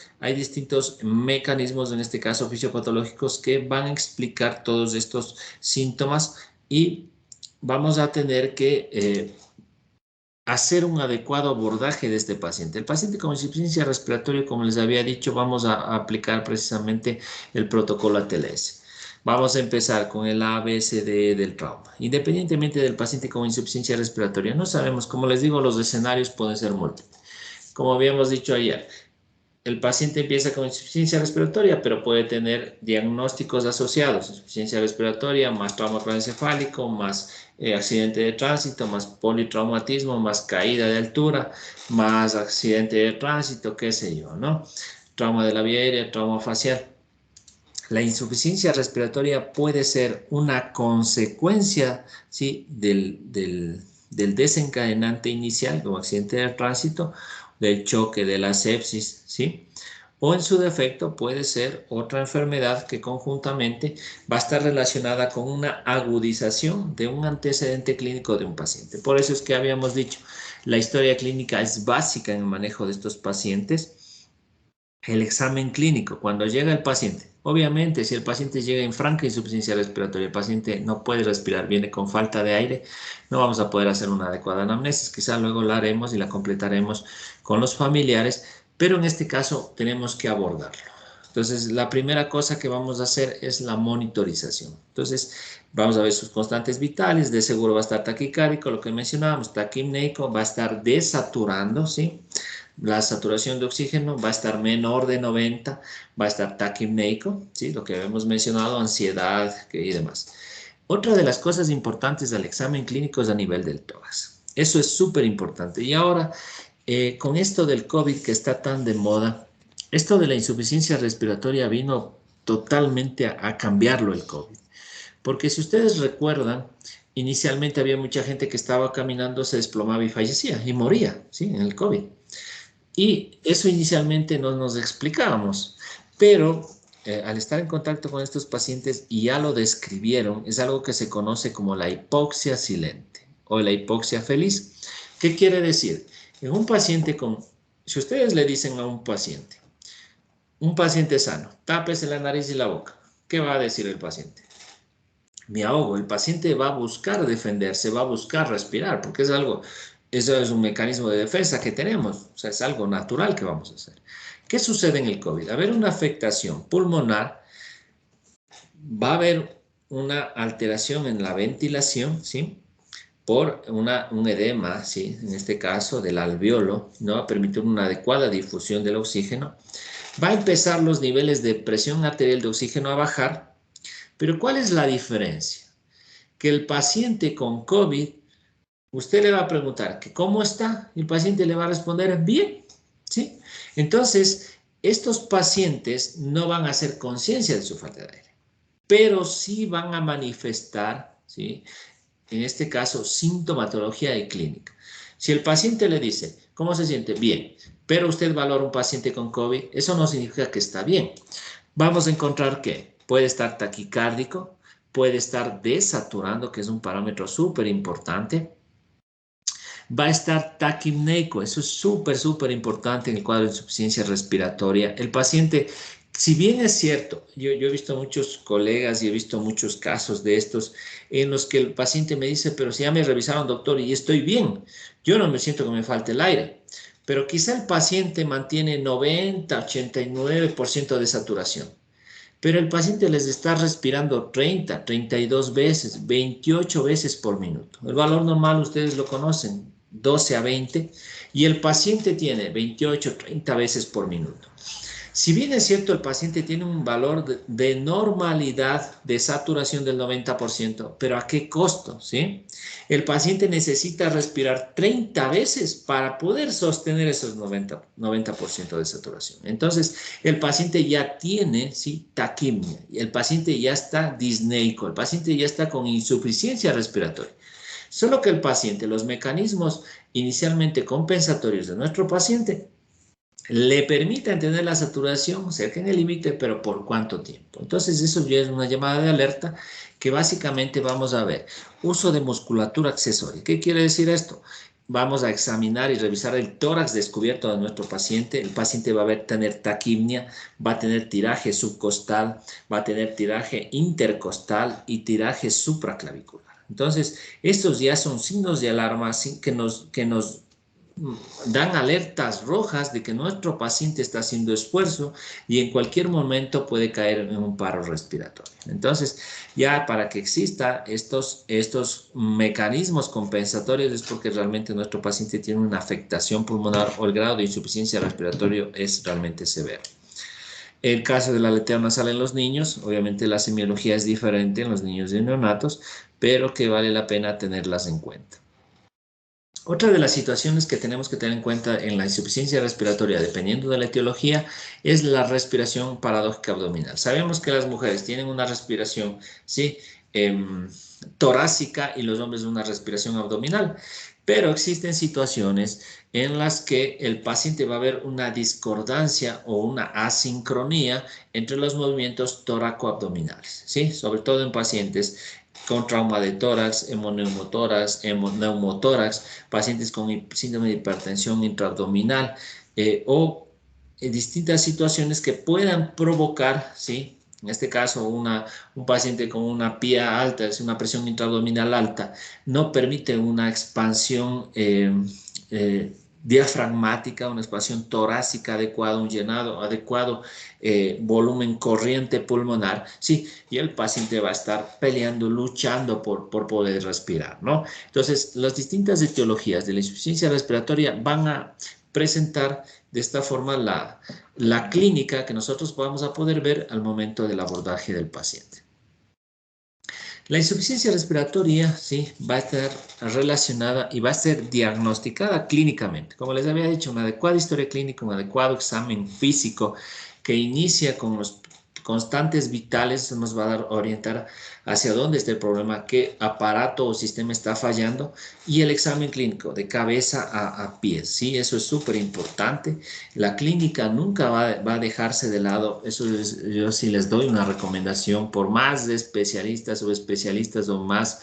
mecanismos, en este caso fisiopatológicos, que van a explicar todos estos síntomas y vamos a tener que hacer un adecuado abordaje de este paciente. El paciente con insuficiencia respiratoria, como les había dicho, vamos a aplicar precisamente el protocolo ATLS. Vamos a empezar con el ABCD del trauma. Independientemente del paciente con insuficiencia respiratoria, no sabemos, como les digo, los escenarios pueden ser múltiples. Como habíamos dicho ayer, el paciente empieza con insuficiencia respiratoria, pero puede tener diagnósticos asociados, insuficiencia respiratoria, más trauma craneoencefálico, más accidente de tránsito, más politraumatismo, más caída de altura, más accidente de tránsito, qué sé yo, ¿no? Trauma de la vía aérea, trauma facial. La insuficiencia respiratoria puede ser una consecuencia, ¿sí? del desencadenante inicial, como accidente de tránsito, del choque, de la sepsis, ¿sí? O en su defecto puede ser otra enfermedad que conjuntamente va a estar relacionada con una agudización de un antecedente clínico de un paciente. Por eso es que habíamos dicho, la historia clínica es básica en el manejo de estos pacientes. El examen clínico, cuando llega el paciente. Obviamente, si el paciente llega en franca insuficiencia respiratoria, el paciente no puede respirar, viene con falta de aire, no vamos a poder hacer una adecuada anamnesis. Quizá luego la haremos y la completaremos con los familiares, pero en este caso tenemos que abordarlo. Entonces, la primera cosa que vamos a hacer es la monitorización. Entonces, vamos a ver sus constantes vitales, de seguro va a estar taquicárdico, lo que mencionábamos, taquipneico, va a estar desaturando, ¿sí? La saturación de oxígeno va a estar menor de 90, va a estar taquipneico, ¿sí? Lo que habíamos mencionado, ansiedad y demás. Otra de las cosas importantes del examen clínico es a nivel del tórax. Eso es súper importante. Y ahora, con esto del COVID que está tan de moda, esto de la insuficiencia respiratoria vino totalmente a cambiarlo el COVID. Porque si ustedes recuerdan, inicialmente había mucha gente que estaba caminando, se desplomaba y fallecía y moría, ¿sí? En el COVID. Y eso inicialmente no nos explicábamos, pero al estar en contacto con estos pacientes y ya lo describieron, es algo que se conoce como la hipoxia silente o la hipoxia feliz. ¿Qué quiere decir? En un paciente si ustedes le dicen a un paciente sano, tápese la nariz y la boca, ¿qué va a decir el paciente? Me ahogo. El paciente va a buscar defenderse, va a buscar respirar, porque eso es un mecanismo de defensa que tenemos, o sea, es algo natural que vamos a hacer. ¿Qué sucede en el COVID? A haber una afectación pulmonar, va a haber una alteración en la ventilación, ¿sí? Por un edema, ¿sí? En este caso del alveolo, no va a permitir una adecuada difusión del oxígeno. va a empezar los niveles de presión arterial de oxígeno a bajar, pero ¿cuál es la diferencia? Que el paciente con COVID, usted le va a preguntar que cómo está, y el paciente le va a responder bien, ¿sí? Entonces, estos pacientes no van a hacer conciencia de su falta de aire, pero sí van a manifestar, ¿sí?, en este caso, sintomatología y clínica. Si el paciente le dice, ¿cómo se siente? Bien, pero usted valora un paciente con COVID, eso no significa que está bien. Vamos a encontrar que puede estar taquicárdico, puede estar desaturando, que es un parámetro súper importante. Va a estar taquipneico, eso es súper importante en el cuadro de insuficiencia respiratoria. El paciente, si bien es cierto, yo he visto muchos colegas y he visto muchos casos de estos en los que el paciente me dice, pero si ya me revisaron, doctor, y estoy bien, yo no me siento que me falte el aire. Pero quizá el paciente mantiene 90, 89% de saturación. Pero el paciente les está respirando 30, 32 veces, 28 veces por minuto. El valor normal ustedes lo conocen, 12 a 20, y el paciente tiene 28, 30 veces por minuto. Si bien es cierto, el paciente tiene un valor de normalidad de saturación del 90%, pero ¿a qué costo? ¿Sí? El paciente necesita respirar 30 veces para poder sostener esos 90% de saturación. Entonces, el paciente ya tiene, ¿sí?, taquimia, el paciente ya está disneico, el paciente ya está con insuficiencia respiratoria. Solo que el paciente, los mecanismos inicialmente compensatorios de nuestro paciente, le permitan tener la saturación cerca en el límite, pero ¿por cuánto tiempo? Entonces, eso ya es una llamada de alerta que básicamente vamos a ver. Uso de musculatura accesoria. ¿Qué quiere decir esto? Vamos a examinar y revisar el tórax descubierto de nuestro paciente. El paciente va a tener taquipnia, va a tener tiraje subcostal, va a tener tiraje intercostal y tiraje supraclavicular. Entonces, estos ya son signos de alarma que nos dan alertas rojas de que nuestro paciente está haciendo esfuerzo y en cualquier momento puede caer en un paro respiratorio. Entonces, ya para que exista estos mecanismos compensatorios es porque realmente nuestro paciente tiene una afectación pulmonar o el grado de insuficiencia respiratoria es realmente severo. El caso de la aletea nasal en los niños, obviamente la semiología es diferente en los niños y neonatos, pero que vale la pena tenerlas en cuenta. Otra de las situaciones que tenemos que tener en cuenta en la insuficiencia respiratoria, dependiendo de la etiología, es la respiración paradójica abdominal. Sabemos que las mujeres tienen una respiración, ¿sí?, torácica y los hombres una respiración abdominal, pero existen situaciones en las que el paciente va a ver una discordancia o una asincronía entre los movimientos toracoabdominales, ¿sí?, sobre todo en pacientes con trauma de tórax, hemoneumotórax, neumotórax, pacientes con síndrome de hipertensión intraabdominal o distintas situaciones que puedan provocar, ¿sí?, en este caso un paciente con una PIA alta, es una presión intraabdominal alta, no permite una expansión diafragmática, una expansión torácica adecuada, un llenado adecuado, volumen corriente pulmonar, sí, y el paciente va a estar peleando, luchando por poder respirar, ¿no? Entonces, las distintas etiologías de la insuficiencia respiratoria van a presentar de esta forma la clínica que nosotros vamos a poder ver al momento del abordaje del paciente. La insuficiencia respiratoria, sí, va a estar relacionada y va a ser diagnosticada clínicamente. Como les había dicho, una adecuada historia clínica, un adecuado examen físico que inicia con los constantes vitales nos va a orientar hacia dónde está el problema, qué aparato o sistema está fallando y el examen clínico de cabeza a pies, ¿sí? Eso es súper importante. La clínica nunca va a dejarse de lado. Eso es, yo sí les doy una recomendación, por más de especialistas o más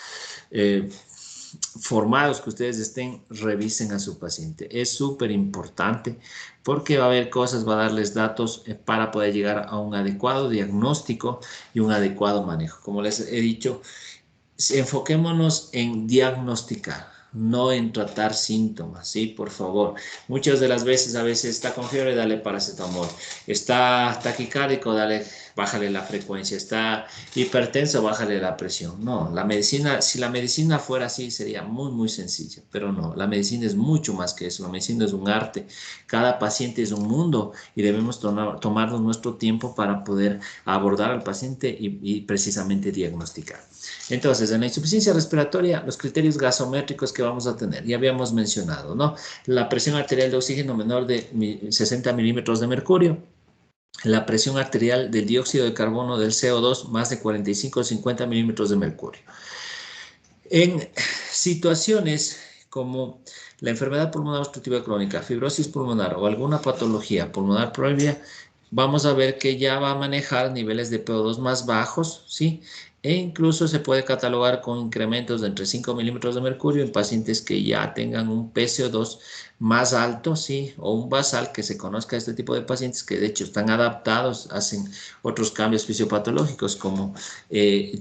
formados que ustedes estén, revisen a su paciente. Es súper importante porque va a haber cosas, va a darles datos para poder llegar a un adecuado diagnóstico y un adecuado manejo. Como les he dicho, enfoquémonos en diagnosticar, no en tratar síntomas, ¿sí? Por favor. Muchas de las veces, a veces está con fiebre, dale paracetamol. Está taquicárdico, dale bájale la frecuencia, está hipertenso, bájale la presión. No, la medicina, si la medicina fuera así, sería muy, muy sencilla, pero no, la medicina es mucho más que eso, la medicina es un arte, cada paciente es un mundo y debemos tomarnos nuestro tiempo para poder abordar al paciente y precisamente diagnosticar. Entonces, en la insuficiencia respiratoria, los criterios gasométricos que vamos a tener, ya habíamos mencionado, ¿no? La presión arterial de oxígeno menor de 60 milímetros de mercurio, la presión arterial del dióxido de carbono del CO2 más de 45 o 50 milímetros de mercurio. En situaciones como la enfermedad pulmonar obstructiva crónica, fibrosis pulmonar o alguna patología pulmonar previa, vamos a ver que ya va a manejar niveles de PO2 más bajos, ¿sí? E incluso se puede catalogar con incrementos de entre 5 milímetros de mercurio en pacientes que ya tengan un PCO2 más alto, ¿sí? O un basal, que se conozca este tipo de pacientes que de hecho están adaptados, hacen otros cambios fisiopatológicos como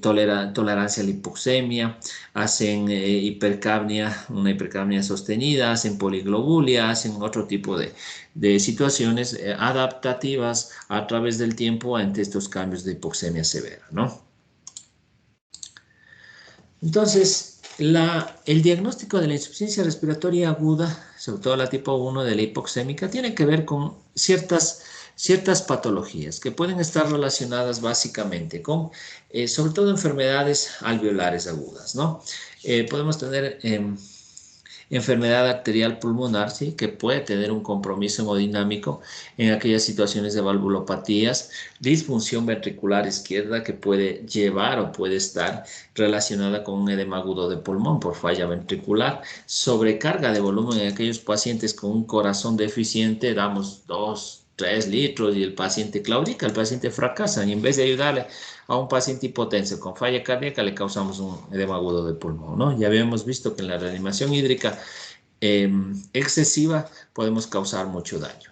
tolerancia a la hipoxemia, hacen hipercapnia, una hipercapnia sostenida, hacen poliglobulia, hacen otro tipo de situaciones adaptativas a través del tiempo ante estos cambios de hipoxemia severa, ¿no? Entonces, el diagnóstico de la insuficiencia respiratoria aguda, sobre todo la tipo 1 de la hipoxémica, tiene que ver con ciertas patologías que pueden estar relacionadas básicamente con, sobre todo, enfermedades alveolares agudas, ¿no? Podemos tener enfermedad arterial pulmonar, ¿sí? Que puede tener un compromiso hemodinámico en aquellas situaciones de valvulopatías, disfunción ventricular izquierda que puede llevar o puede estar relacionada con un edema agudo de pulmón por falla ventricular, sobrecarga de volumen en aquellos pacientes con un corazón deficiente, damos 2, 3 litros y el paciente claudica, el paciente fracasa y en vez de ayudarle a un paciente hipotenso con falla cardíaca le causamos un edema agudo de pulmón, ¿no? Ya habíamos visto que en la reanimación hídrica excesiva podemos causar mucho daño.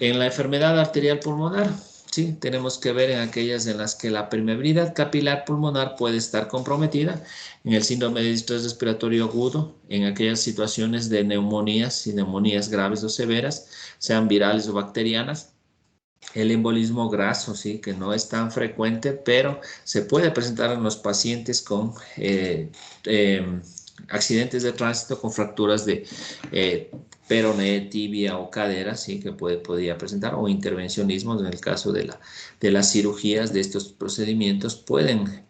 En la enfermedad arterial pulmonar, sí, tenemos que ver en aquellas en las que la permeabilidad capilar pulmonar puede estar comprometida, en el síndrome de distrés respiratorio agudo, en aquellas situaciones de neumonías y neumonías graves o severas, sean virales o bacterianas. El embolismo graso, sí, que no es tan frecuente, pero se puede presentar en los pacientes con accidentes de tránsito con fracturas de peroné, tibia o cadera, sí, que podría presentar, o intervencionismos en el caso de las cirugías de estos procedimientos pueden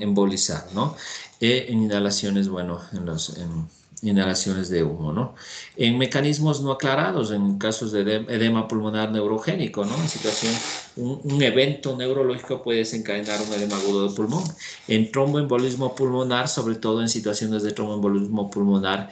embolizar, ¿no? En inhalaciones, bueno, en inhalaciones de humo, ¿no? En mecanismos no aclarados, en casos de edema pulmonar neurogénico, ¿no? En situación, un evento neurológico puede desencadenar un edema agudo de pulmón. En tromboembolismo pulmonar, sobre todo en situaciones de tromboembolismo pulmonar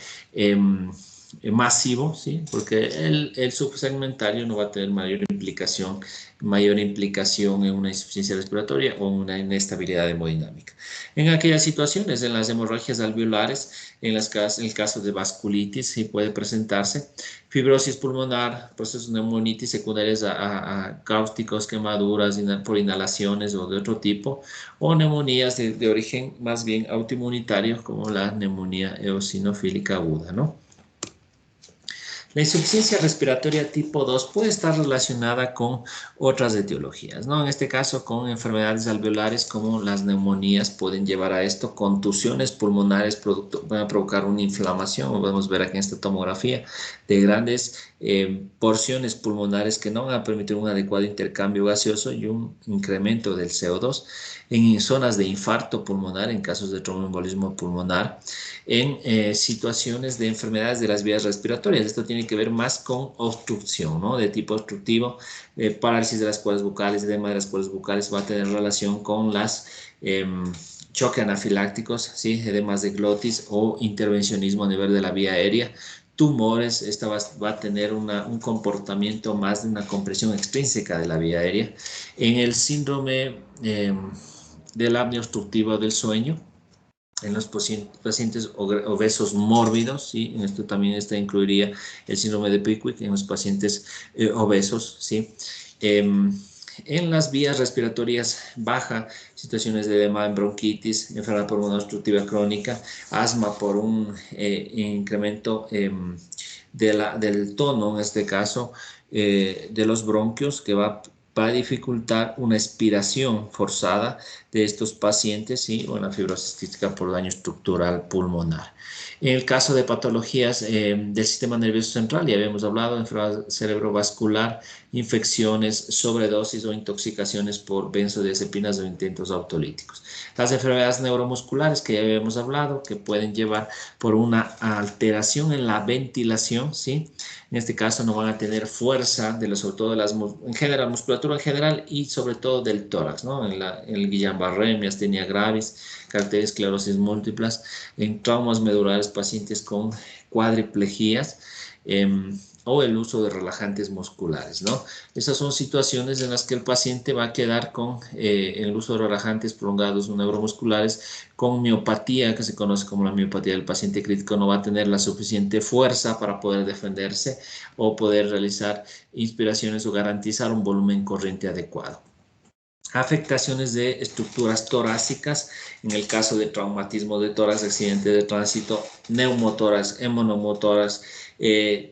masivo, ¿sí? Porque el subsegmentario no va a tener mayor implicación en una insuficiencia respiratoria o una inestabilidad hemodinámica. En aquellas situaciones, en las hemorragias alveolares, en el caso de vasculitis, sí puede presentarse fibrosis pulmonar, procesos de neumonitis secundarias a cáusticos, quemaduras por inhalaciones o de otro tipo, o neumonías de origen más bien autoinmunitario, como la neumonía eosinofílica aguda, ¿no? La insuficiencia respiratoria tipo 2 puede estar relacionada con otras etiologías, ¿no? En este caso, con enfermedades alveolares como las neumonías pueden llevar a esto, contusiones pulmonares pueden provocar una inflamación, como podemos ver aquí en esta tomografía, de grandes porciones pulmonares que no van a permitir un adecuado intercambio gaseoso y un incremento del CO2 en zonas de infarto pulmonar, en casos de tromboembolismo pulmonar, en situaciones de enfermedades de las vías respiratorias. Esto tiene que ver más con obstrucción, ¿no? De tipo obstructivo, parálisis de las cuerdas vocales, edema de las cuerdas vocales va a tener relación con las choques anafilácticos, ¿sí? Edemas de glotis o intervencionismo a nivel de la vía aérea. Tumores, esta va a tener un comportamiento más de una compresión extrínseca de la vía aérea. En el síndrome del apnea obstructiva del sueño, en los pacientes obesos mórbidos, ¿sí? En esto también incluiría el síndrome de Pickwick en los pacientes obesos, ¿sí? En las vías respiratorias baja, situaciones de edema en bronquitis, enfermedad pulmonar obstructiva crónica, asma por un incremento del tono, en este caso, de los bronquios, que va va a dificultar una expiración forzada de estos pacientes, ¿sí? O una fibrosis quística por daño estructural pulmonar. En el caso de patologías del sistema nervioso central, ya habíamos hablado de enfermedad cerebrovascular, infecciones, sobredosis o intoxicaciones por benzodiazepinas o intentos autolíticos. Las enfermedades neuromusculares que ya habíamos hablado, que pueden llevar por una alteración en la ventilación, ¿sí? En este caso no van a tener fuerza, sobre todo en general, musculatura en general y sobre todo del tórax, ¿no? En el Guillain-Barré, miastenia gravis, esclerosis múltiples, en traumas medulares, pacientes con cuadriplegias, o el uso de relajantes musculares, ¿no? Esas son situaciones en las que el paciente va a quedar con el uso de relajantes prolongados neuromusculares con miopatía, que se conoce como la miopatía del paciente crítico. No va a tener la suficiente fuerza para poder defenderse o poder realizar inspiraciones o garantizar un volumen corriente adecuado. Afectaciones de estructuras torácicas, en el caso de traumatismo de tórax, accidente de tránsito, neumotórax, hemonomotórax,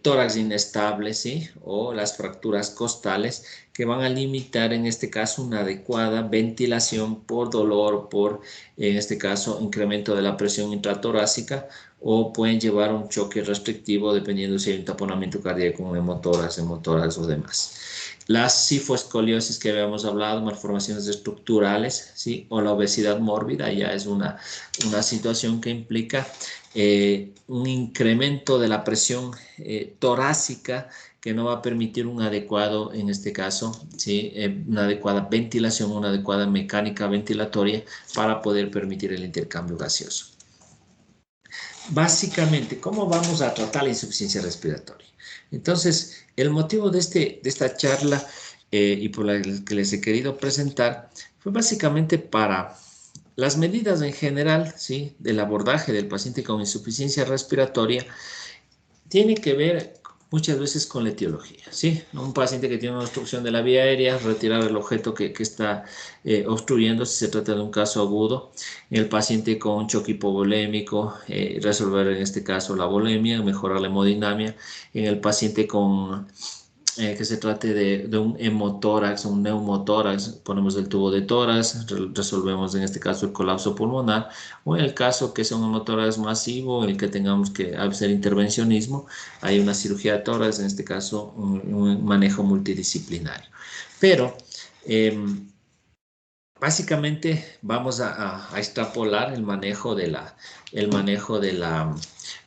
tórax inestable, ¿sí? O las fracturas costales, que van a limitar en este caso una adecuada ventilación por dolor, por en este caso incremento de la presión intratorácica, o pueden llevar a un choque restrictivo dependiendo si hay un taponamiento cardíaco, un hemotórax o demás. La cifoescoliosis que habíamos hablado, malformaciones estructurales, ¿sí? O la obesidad mórbida ya es una situación que implica un incremento de la presión torácica que no va a permitir un adecuado, en este caso, ¿sí? Una adecuada ventilación, una adecuada mecánica ventilatoria para poder permitir el intercambio gaseoso. Básicamente, ¿cómo vamos a tratar la insuficiencia respiratoria? Entonces, el motivo de esta charla y por la que les he querido presentar fue básicamente para las medidas en general, ¿sí? Del abordaje del paciente con insuficiencia respiratoria. Tiene que ver muchas veces con la etiología, ¿sí? Un paciente que tiene una obstrucción de la vía aérea, retirar el objeto que está obstruyendo si se trata de un caso agudo. El paciente con choque hipovolémico, resolver en este caso la volemia, mejorar la hemodinamia. En el paciente con que se trate de un hemotórax, un neumotórax, ponemos el tubo de tórax, resolvemos en este caso el colapso pulmonar, o en el caso que sea un hemotórax masivo, en el que tengamos que hacer intervencionismo, hay una cirugía de tórax, en este caso un manejo multidisciplinario. Pero básicamente vamos a extrapolar el manejo de la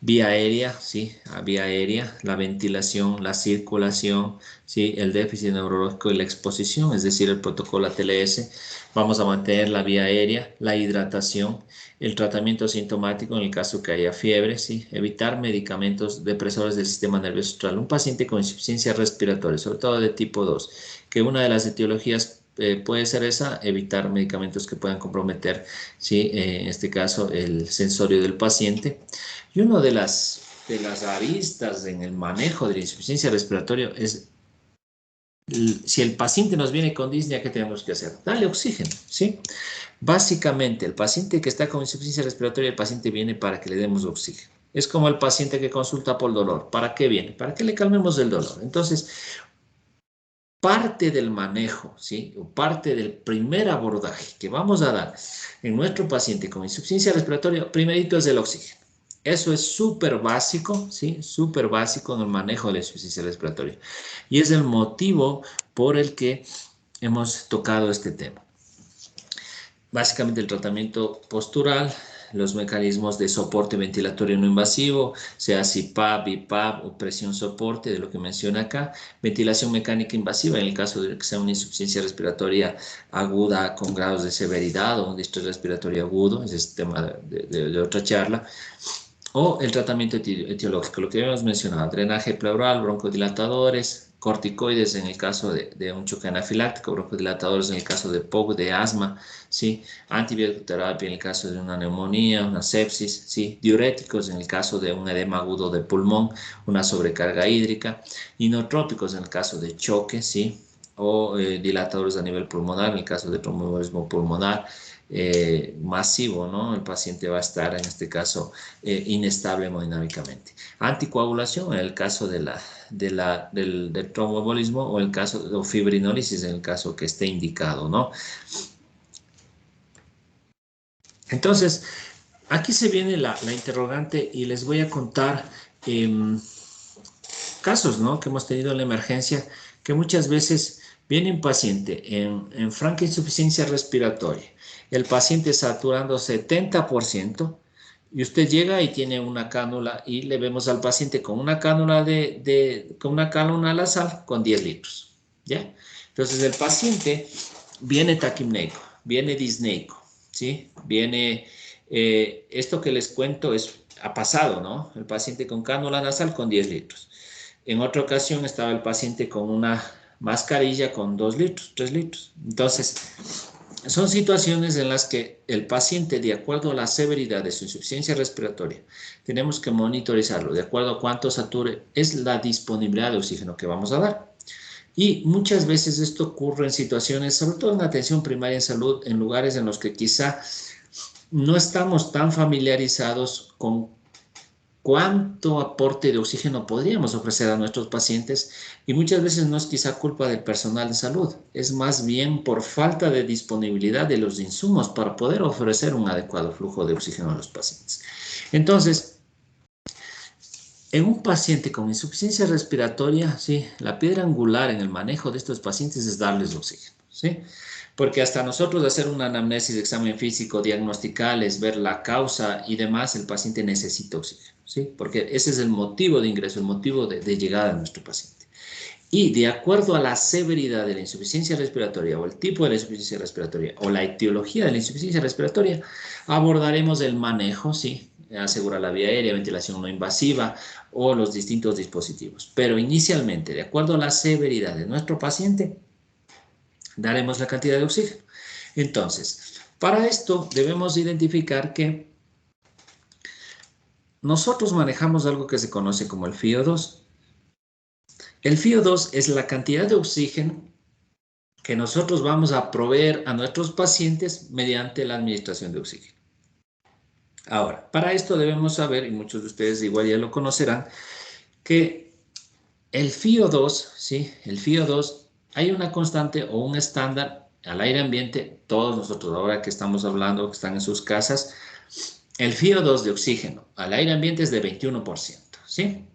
vía aérea, ¿sí? A vía aérea, la ventilación, la circulación, ¿sí? El déficit neurológico y la exposición, es decir, el protocolo ATLS. Vamos a mantener la vía aérea, la hidratación, el tratamiento sintomático en el caso que haya fiebre, ¿sí? Evitar medicamentos depresores del sistema nervioso central. Un paciente con insuficiencia respiratoria, sobre todo de tipo 2, que una de las etiologías puede ser esa, evitar medicamentos que puedan comprometer, ¿sí? En este caso, el sensorio del paciente. Y una de las aristas en el manejo de la insuficiencia respiratoria es, si el paciente nos viene con disnea, ¿qué tenemos que hacer? Darle oxígeno, ¿sí? Básicamente, el paciente que está con insuficiencia respiratoria, el paciente viene para que le demos oxígeno. Es como el paciente que consulta por dolor. ¿Para qué viene? Para que le calmemos el dolor. Entonces, parte del manejo, ¿sí? O parte del primer abordaje que vamos a dar en nuestro paciente con insuficiencia respiratoria, primerito es el oxígeno. Eso es súper básico, ¿sí? Súper básico en el manejo de la insuficiencia respiratoria. Y es el motivo por el que hemos tocado este tema. Básicamente el tratamiento postural, los mecanismos de soporte ventilatorio no invasivo, sea CPAP, BiPAP o presión soporte, de lo que menciona acá. Ventilación mecánica invasiva en el caso de que sea una insuficiencia respiratoria aguda con grados de severidad o un distrés respiratorio agudo, ese es tema de otra charla. O el tratamiento etiológico, lo que habíamos mencionado, drenaje pleural, broncodilatadores, corticoides en el caso de un choque anafiláctico, broncodilatadores en el caso de POC, de asma, ¿sí? Antibiótico-terapia en el caso de una neumonía, una sepsis, ¿sí? Diuréticos en el caso de un edema agudo de pulmón, una sobrecarga hídrica, inotrópicos en el caso de choque, ¿sí? O dilatadores a nivel pulmonar en el caso de tromboembolismo pulmonar, masivo, ¿no? El paciente va a estar, en este caso, inestable hemodinámicamente. Anticoagulación en el caso del tromboembolismo o el caso de fibrinólisis en el caso que esté indicado, ¿no? Entonces, aquí se viene la interrogante y les voy a contar casos, ¿no? Que hemos tenido en la emergencia, que muchas veces viene un paciente en franca insuficiencia respiratoria, el paciente saturando 70%, y usted llega y tiene una cánula y le vemos al paciente con una cánula con una cánula nasal con 10 litros, ¿ya? Entonces el paciente viene taquipneico, viene disneico, ¿sí? Viene, esto que les cuento ha pasado, ¿no? El paciente con cánula nasal con 10 litros. En otra ocasión estaba el paciente con una mascarilla con 2 litros, 3 litros. Entonces, son situaciones en las que el paciente, de acuerdo a la severidad de su insuficiencia respiratoria, tenemos que monitorizarlo, de acuerdo a cuánto sature, es la disponibilidad de oxígeno que vamos a dar. Y muchas veces esto ocurre en situaciones, sobre todo en atención primaria en salud, en lugares en los que quizá no estamos tan familiarizados con cuánto aporte de oxígeno podríamos ofrecer a nuestros pacientes, y muchas veces no es quizá culpa del personal de salud, es más bien por falta de disponibilidad de los insumos para poder ofrecer un adecuado flujo de oxígeno a los pacientes. Entonces, en un paciente con insuficiencia respiratoria, sí, la piedra angular en el manejo de estos pacientes es darles oxígeno, ¿sí? Porque hasta nosotros hacer una anamnesis, examen físico, diagnosticarles, ver la causa y demás, el paciente necesita oxígeno, ¿sí? Porque ese es el motivo de ingreso, el motivo de llegada de nuestro paciente. Y de acuerdo a la severidad de la insuficiencia respiratoria o el tipo de la insuficiencia respiratoria o la etiología de la insuficiencia respiratoria, abordaremos el manejo, ¿sí? Asegurar la vía aérea, ventilación no invasiva o los distintos dispositivos. Pero inicialmente, de acuerdo a la severidad de nuestro paciente, daremos la cantidad de oxígeno. Entonces, para esto debemos identificar que nosotros manejamos algo que se conoce como el FiO2. El FiO2 es la cantidad de oxígeno que nosotros vamos a proveer a nuestros pacientes mediante la administración de oxígeno. Ahora, para esto debemos saber, y muchos de ustedes igual ya lo conocerán, que el FiO2, ¿sí? El FiO2, hay una constante o un estándar al aire ambiente, todos nosotros ahora que estamos hablando, que están en sus casas, el FiO2 de oxígeno al aire ambiente es de 21%, ¿sí?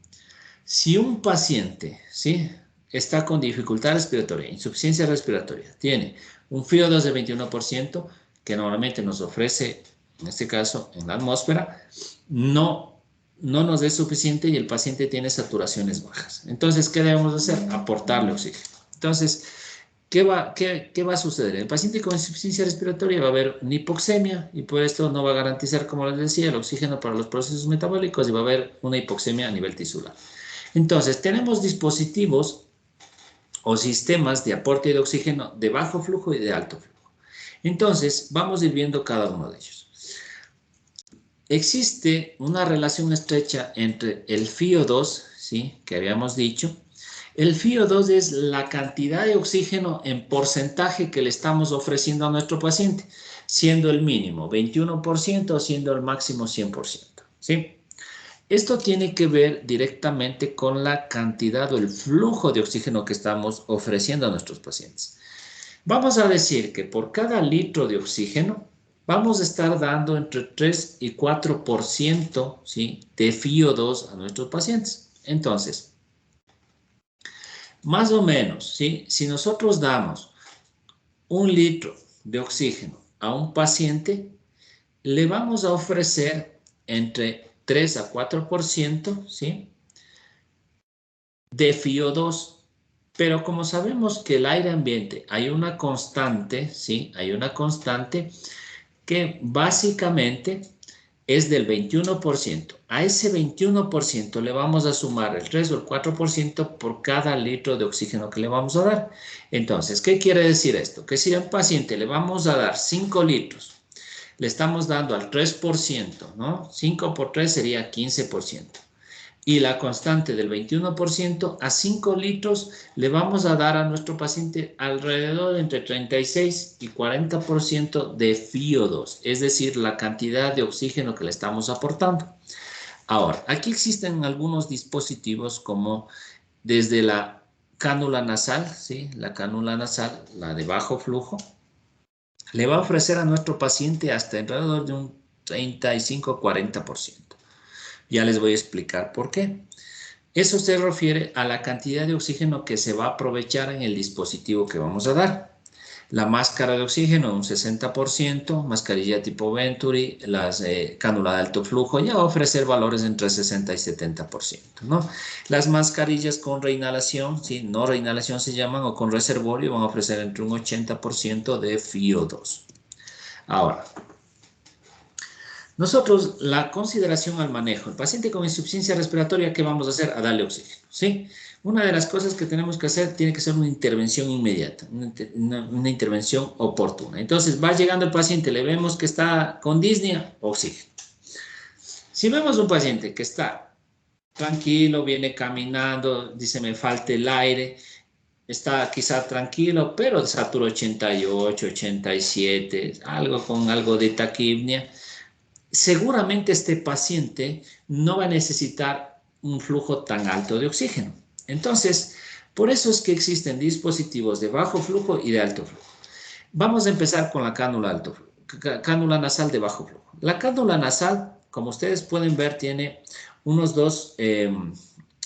Si un paciente, ¿sí?, está con dificultad respiratoria, insuficiencia respiratoria, tiene un FiO2 de 21%, que normalmente nos ofrece, en este caso, en la atmósfera, no nos es suficiente y el paciente tiene saturaciones bajas. Entonces, ¿qué debemos hacer? Aportarle oxígeno. Entonces, ¿qué va a suceder? El paciente con insuficiencia respiratoria va a haber una hipoxemia y por esto no va a garantizar, como les decía, el oxígeno para los procesos metabólicos y va a haber una hipoxemia a nivel tisular. Entonces, tenemos dispositivos o sistemas de aporte de oxígeno de bajo flujo y de alto flujo. Entonces, vamos a ir viendo cada uno de ellos. Existe una relación estrecha entre el FiO2, ¿sí?, que habíamos dicho. El FiO2 es la cantidad de oxígeno en porcentaje que le estamos ofreciendo a nuestro paciente, siendo el mínimo 21% o siendo el máximo 100%, ¿sí? Esto tiene que ver directamente con la cantidad o el flujo de oxígeno que estamos ofreciendo a nuestros pacientes. Vamos a decir que por cada litro de oxígeno vamos a estar dando entre 3 y 4%, ¿sí?, de FiO2 a nuestros pacientes. Entonces, más o menos, ¿sí?, si nosotros damos 1 litro de oxígeno a un paciente, le vamos a ofrecer entre 3 a 4%, ¿sí?, de FiO2. Pero como sabemos que el aire ambiente hay una constante, ¿sí?, hay una constante que básicamente es del 21%. A ese 21% le vamos a sumar el 3 o el 4% por cada litro de oxígeno que le vamos a dar. Entonces, ¿qué quiere decir esto? Que si a un paciente le vamos a dar 5 litros, le estamos dando al 3%, ¿no? 5 por 3 sería 15%. y la constante del 21%, a 5 litros le vamos a dar a nuestro paciente alrededor de entre 36 y 40% de FiO2, es decir, la cantidad de oxígeno que le estamos aportando. Ahora, aquí existen algunos dispositivos como desde la cánula nasal, ¿sí? La cánula nasal, la de bajo flujo, le va a ofrecer a nuestro paciente hasta alrededor de un 35-40%. Ya les voy a explicar por qué. Eso se refiere a la cantidad de oxígeno que se va a aprovechar en el dispositivo que vamos a dar. La máscara de oxígeno un 60%, mascarilla tipo Venturi, las cánula de alto flujo ya va a ofrecer valores entre 60 y 70%, ¿no? Las mascarillas con reinhalación, ¿sí? No reinhalación se llaman, o con reservorio van a ofrecer entre un 80% de FiO2. Ahora, nosotros, la consideración al manejo. El paciente con insuficiencia respiratoria, ¿qué vamos a hacer? A darle oxígeno, ¿sí? Una de las cosas que tenemos que hacer tiene que ser una intervención inmediata, una intervención oportuna. Entonces, va llegando el paciente, le vemos que está con disnea, oxígeno. Si vemos un paciente que está tranquilo, viene caminando, dice me falta el aire, está quizá tranquilo, pero satura 88, 87, con algo de taquipnia, seguramente este paciente no va a necesitar un flujo tan alto de oxígeno. Entonces, por eso es que existen dispositivos de bajo flujo y de alto flujo. Vamos a empezar con la cánula nasal de bajo flujo. La cánula nasal, como ustedes pueden ver, tiene unos dos, en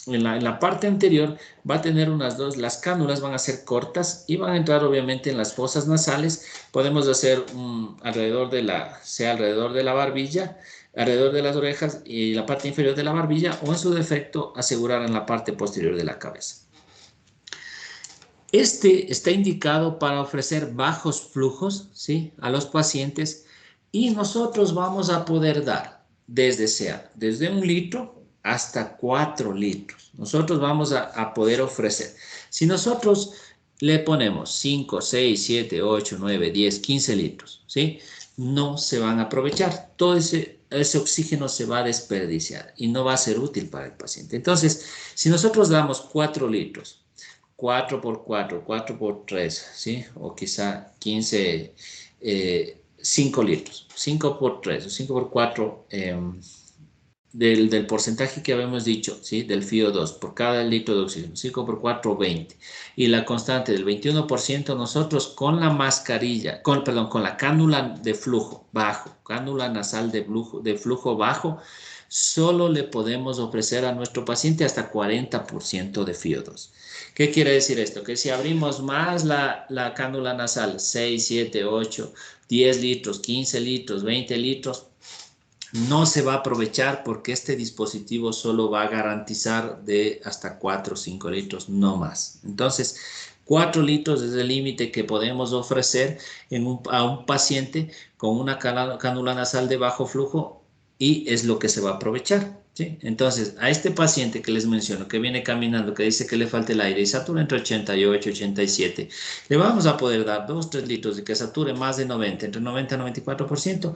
la parte anterior va a tener unas dos, las cánulas van a ser cortas y van a entrar obviamente en las fosas nasales. Podemos hacer alrededor de la barbilla, alrededor de las orejas y la parte inferior de la barbilla, o en su defecto asegurar en la parte posterior de la cabeza. Este está indicado para ofrecer bajos flujos, ¿sí?, a los pacientes, y nosotros vamos a poder dar desde 1 litro hasta 4 litros. Nosotros vamos a poder ofrecer. Si nosotros le ponemos 5, 6, 7, 8, 9, 10, 15 litros, ¿sí?, no se van a aprovechar. Todo ese oxígeno se va a desperdiciar y no va a ser útil para el paciente. Entonces, si nosotros damos 4 litros, 4 por 4, 4 por 3, ¿sí? O quizá 15, 5 litros, 5 por 3 o 5 por 4 del porcentaje que habíamos dicho, ¿sí?, del FiO2 por cada litro de oxígeno, 5 por 4, 20. Y la constante del 21%, nosotros con la mascarilla, con la cánula de flujo bajo, cánula nasal de flujo bajo, solo le podemos ofrecer a nuestro paciente hasta 40% de FiO2. ¿Qué quiere decir esto? Que si abrimos más la cánula nasal, 6, 7, 8, 10 litros, 15 litros, 20 litros, no se va a aprovechar porque este dispositivo solo va a garantizar de hasta 4 o 5 litros, no más. Entonces, 4 litros es el límite que podemos ofrecer a un paciente con una cánula nasal de bajo flujo y es lo que se va a aprovechar, ¿sí? Entonces, a este paciente que les menciono, que viene caminando, que dice que le falta el aire y satura entre 88 y 87, le vamos a poder dar 2, 3 litros y que sature más de 90, entre 90 y 94%.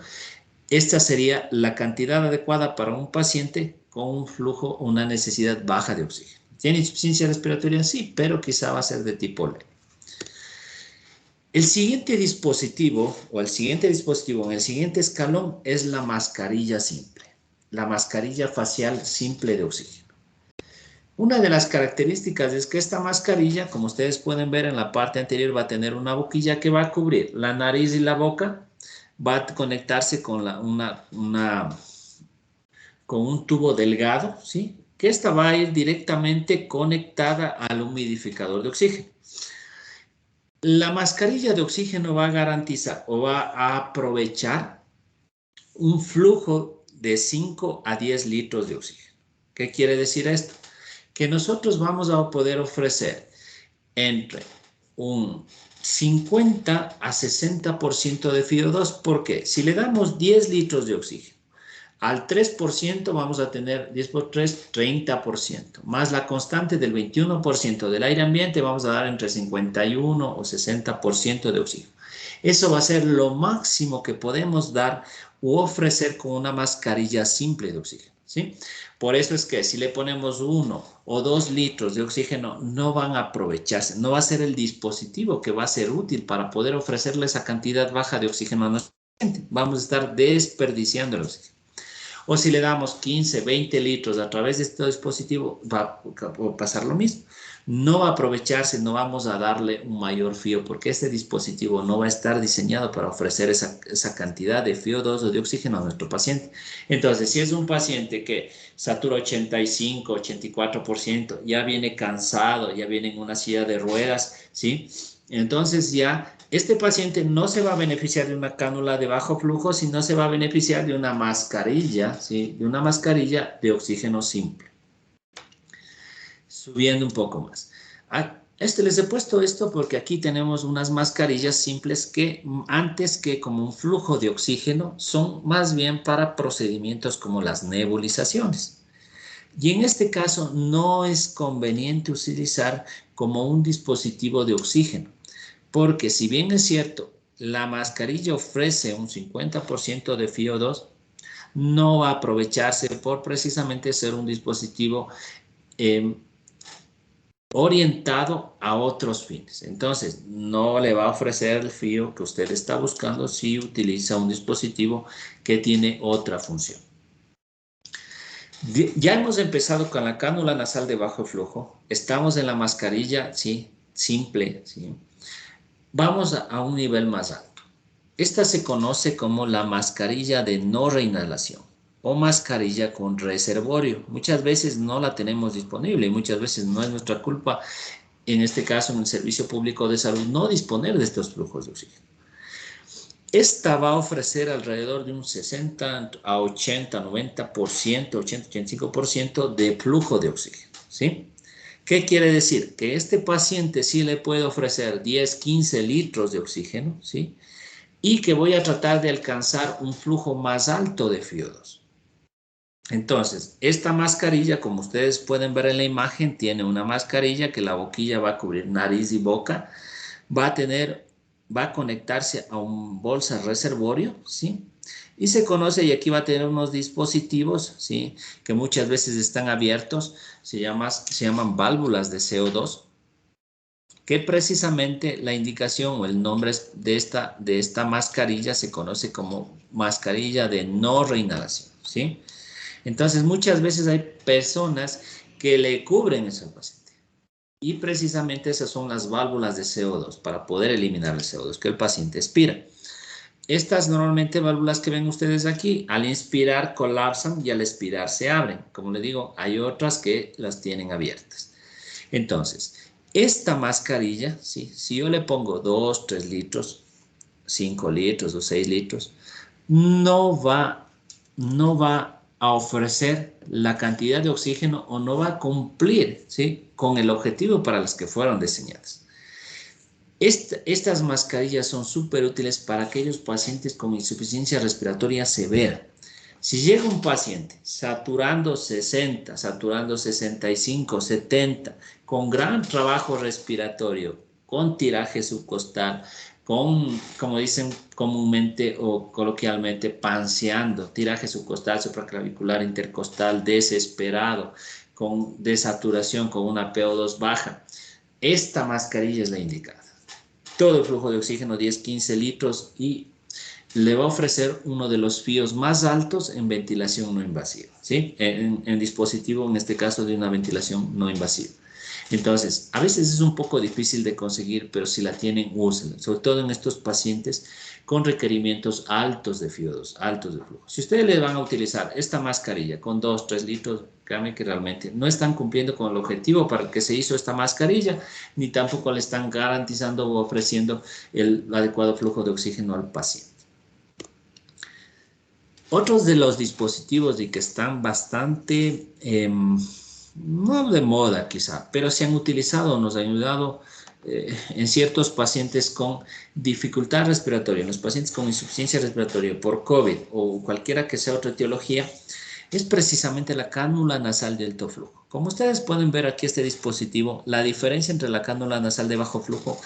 Esta sería la cantidad adecuada para un paciente con un flujo o una necesidad baja de oxígeno. ¿Tiene insuficiencia respiratoria? Sí, pero quizá va a ser de tipo leve. El siguiente dispositivo en el siguiente escalón es la mascarilla simple, la mascarilla facial simple de oxígeno. Una de las características es que esta mascarilla, como ustedes pueden ver en la parte anterior, va a tener una boquilla que va a cubrir la nariz y la boca. Va a conectarse con con un tubo delgado, ¿sí?, que esta va a ir directamente conectada al humidificador de oxígeno. La mascarilla de oxígeno va a garantizar o va a aprovechar un flujo de 5 a 10 litros de oxígeno. ¿Qué quiere decir esto? Que nosotros vamos a poder ofrecer entre un 50 a 60% de FiO2. ¿Por qué? Si le damos 10 litros de oxígeno al 3%, vamos a tener 10 por 3, 30%. Más la constante del 21% del aire ambiente, vamos a dar entre 51 o 60% de oxígeno. Eso va a ser lo máximo que podemos dar u ofrecer con una mascarilla simple de oxígeno. ¿sí? Por eso es que si le ponemos 1 o 2 litros de oxígeno, no van a aprovecharse, no va a ser el dispositivo que va a ser útil para poder ofrecerle esa cantidad baja de oxígeno a nuestro paciente. Vamos a estar desperdiciando el oxígeno. O si le damos 15, 20 litros a través de este dispositivo, va a pasar lo mismo. No va a aprovecharse, no vamos a darle un mayor fío, porque este dispositivo no va a estar diseñado para ofrecer esa cantidad de FiO2 o de oxígeno a nuestro paciente. Entonces, si es un paciente que satura 85, 84%, ya viene cansado, ya viene en una silla de ruedas, ¿sí? Entonces ya este paciente no se va a beneficiar de una cánula de bajo flujo, sino se va a beneficiar de una mascarilla, ¿sí? De una mascarilla de oxígeno simple. Subiendo un poco más. Les he puesto esto porque aquí tenemos unas mascarillas simples que antes que como un flujo de oxígeno son más bien para procedimientos como las nebulizaciones. Y en este caso no es conveniente utilizar como un dispositivo de oxígeno, porque si bien es cierto, la mascarilla ofrece un 50% de FiO2, no va a aprovecharse por precisamente ser un dispositivo orientado a otros fines. Entonces, no le va a ofrecer el fío que usted está buscando si utiliza un dispositivo que tiene otra función. Ya hemos empezado con la cánula nasal de bajo flujo. Estamos en la mascarilla, sí, simple, sí. Vamos a un nivel más alto. Esta se conoce como la mascarilla de no reinhalación o mascarilla con reservorio. Muchas veces no la tenemos disponible y muchas veces no es nuestra culpa, en este caso en el Servicio Público de Salud, no disponer de estos flujos de oxígeno. Esta va a ofrecer alrededor de un 60 a 80, 90%, 80-85% de flujo de oxígeno, ¿sí? ¿Qué quiere decir? Que este paciente sí le puede ofrecer 10, 15 litros de oxígeno, ¿sí? Y que voy a tratar de alcanzar un flujo más alto de FiO2. Entonces, esta mascarilla, como ustedes pueden ver en la imagen, tiene una mascarilla que la boquilla va a cubrir nariz y boca, va a conectarse a un bolsa reservorio, ¿sí? Y se conoce, y aquí va a tener unos dispositivos, ¿sí? Que muchas veces están abiertos, se llaman válvulas de CO2, que precisamente la indicación o el nombre de esta mascarilla se conoce como mascarilla de no reinhalación, ¿sí? Entonces, muchas veces hay personas que le cubren eso al paciente. Y precisamente esas son las válvulas de CO2 para poder eliminar el CO2 que el paciente expira. Estas normalmente válvulas que ven ustedes aquí, al inspirar colapsan y al expirar se abren. Como les digo, hay otras que las tienen abiertas. Entonces, esta mascarilla, ¿sí? Si yo le pongo 2, 3 litros, 5 litros o 6 litros, no va a ofrecer la cantidad de oxígeno o no va a cumplir, ¿sí? Con el objetivo para los que fueron diseñadas. Estas mascarillas son súper útiles para aquellos pacientes con insuficiencia respiratoria severa. Si llega un paciente saturando 60, saturando 65, 70, con gran trabajo respiratorio, con tiraje subcostal, con, como dicen comúnmente o coloquialmente, panseando, tiraje subcostal, supraclavicular, intercostal, desesperado, con desaturación, con una PO2 baja, esta mascarilla es la indicada. Todo el flujo de oxígeno, 10, 15 litros, y le va a ofrecer uno de los fíos más altos en ventilación no invasiva, ¿sí? En dispositivo, en este caso, de una ventilación no invasiva. Entonces, a veces es un poco difícil de conseguir, pero si la tienen, úsenla, sobre todo en estos pacientes con requerimientos altos de FiO2, altos de flujo. Si ustedes le van a utilizar esta mascarilla con 2, 3 litros, créanme que realmente no están cumpliendo con el objetivo para el que se hizo esta mascarilla, ni tampoco le están garantizando o ofreciendo el adecuado flujo de oxígeno al paciente. Otros de los dispositivos que están bastante, no de moda quizá, pero se han utilizado, nos han ayudado en ciertos pacientes con dificultad respiratoria, en los pacientes con insuficiencia respiratoria por COVID o cualquiera que sea otra etiología, es precisamente la cánula nasal de alto flujo. Como ustedes pueden ver aquí este dispositivo, la diferencia entre la cánula nasal de bajo flujo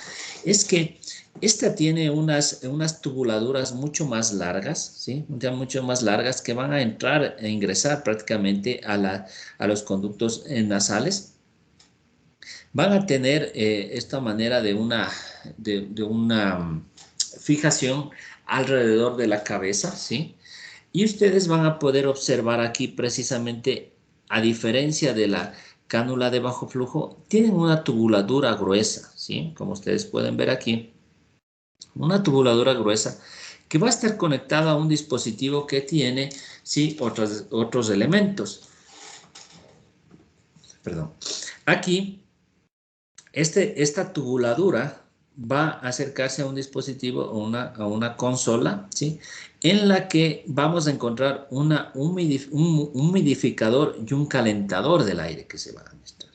es que esta tiene unas tubuladuras mucho más largas, ¿sí? Ya mucho más largas que van a entrar e ingresar prácticamente a los conductos nasales. Van a tener esta manera de una fijación alrededor de la cabeza, ¿sí? Y ustedes van a poder observar aquí precisamente, a diferencia de la cánula de bajo flujo, tienen una tubuladura gruesa, ¿sí? Como ustedes pueden ver aquí, una tubuladura gruesa que va a estar conectada a un dispositivo que tiene, ¿sí?, otros elementos. Perdón. Aquí, esta tubuladura va a acercarse a un dispositivo o a una consola, ¿sí?, en la que vamos a encontrar un humidificador y un calentador del aire que se va a mezclar.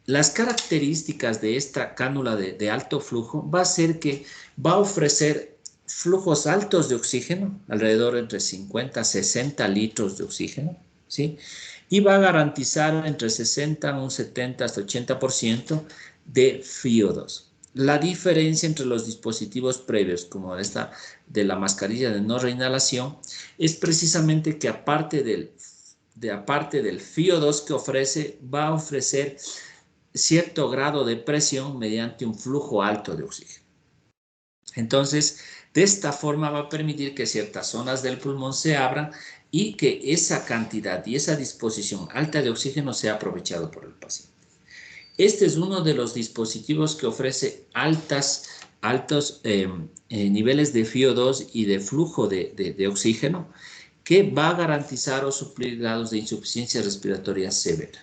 Las características de esta cánula de alto flujo va a ser que va a ofrecer flujos altos de oxígeno, alrededor entre 50 a 60 litros de oxígeno, ¿sí? Y va a garantizar entre 60 a un 70 hasta 80% de FiO2. La diferencia entre los dispositivos previos, como esta de la mascarilla de no reinhalación, es precisamente que aparte del FiO2 que ofrece, va a ofrecer cierto grado de presión mediante un flujo alto de oxígeno. Entonces, de esta forma va a permitir que ciertas zonas del pulmón se abran y que esa cantidad y esa disposición alta de oxígeno sea aprovechado por el paciente. Este es uno de los dispositivos que ofrece altos niveles de FiO2 y de flujo de oxígeno, que va a garantizar o suplir grados de insuficiencia respiratoria severa.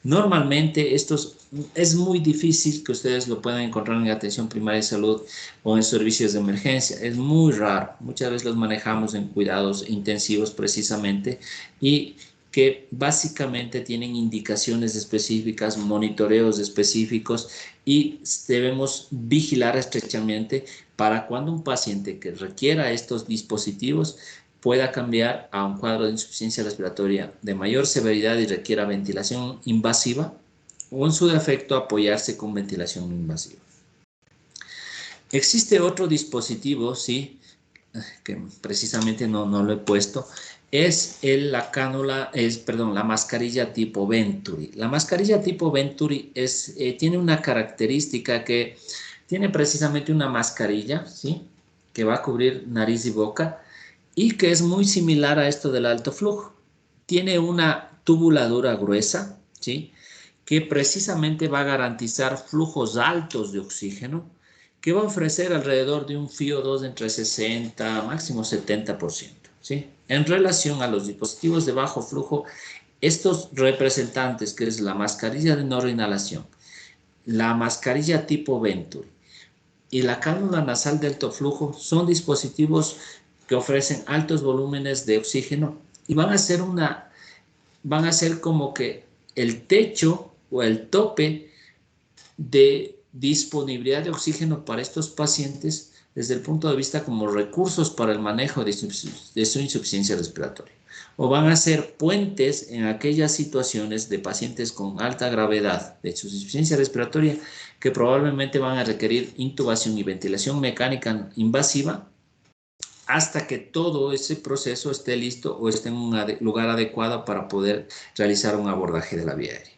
Normalmente es muy difícil que ustedes lo puedan encontrar en atención primaria de salud o en servicios de emergencia. Es muy raro. Muchas veces los manejamos en cuidados intensivos precisamente, y que básicamente tienen indicaciones específicas, monitoreos específicos, y debemos vigilar estrechamente para cuando un paciente que requiera estos dispositivos pueda cambiar a un cuadro de insuficiencia respiratoria de mayor severidad y requiera ventilación invasiva, o en su defecto apoyarse con ventilación invasiva. Existe otro dispositivo, sí, que precisamente no lo he puesto, es la mascarilla tipo Venturi. La mascarilla tipo Venturi tiene una característica que tiene precisamente una mascarilla, ¿sí?, que va a cubrir nariz y boca, y que es muy similar a esto del alto flujo. Tiene una tubuladura gruesa, ¿sí?, que precisamente va a garantizar flujos altos de oxígeno, que va a ofrecer alrededor de un FiO2 entre 60 máximo 70%, ¿sí? En relación a los dispositivos de bajo flujo, estos representantes, que es la mascarilla de no reinhalación, la mascarilla tipo Venturi y la cánula nasal de alto flujo, son dispositivos que ofrecen altos volúmenes de oxígeno y van a ser como que el techo o el tope de disponibilidad de oxígeno para estos pacientes desde el punto de vista como recursos para el manejo de su insuficiencia respiratoria. O van a ser puentes en aquellas situaciones de pacientes con alta gravedad de su insuficiencia respiratoria que probablemente van a requerir intubación y ventilación mecánica invasiva hasta que todo ese proceso esté listo o esté en un lugar adecuado para poder realizar un abordaje de la vía aérea.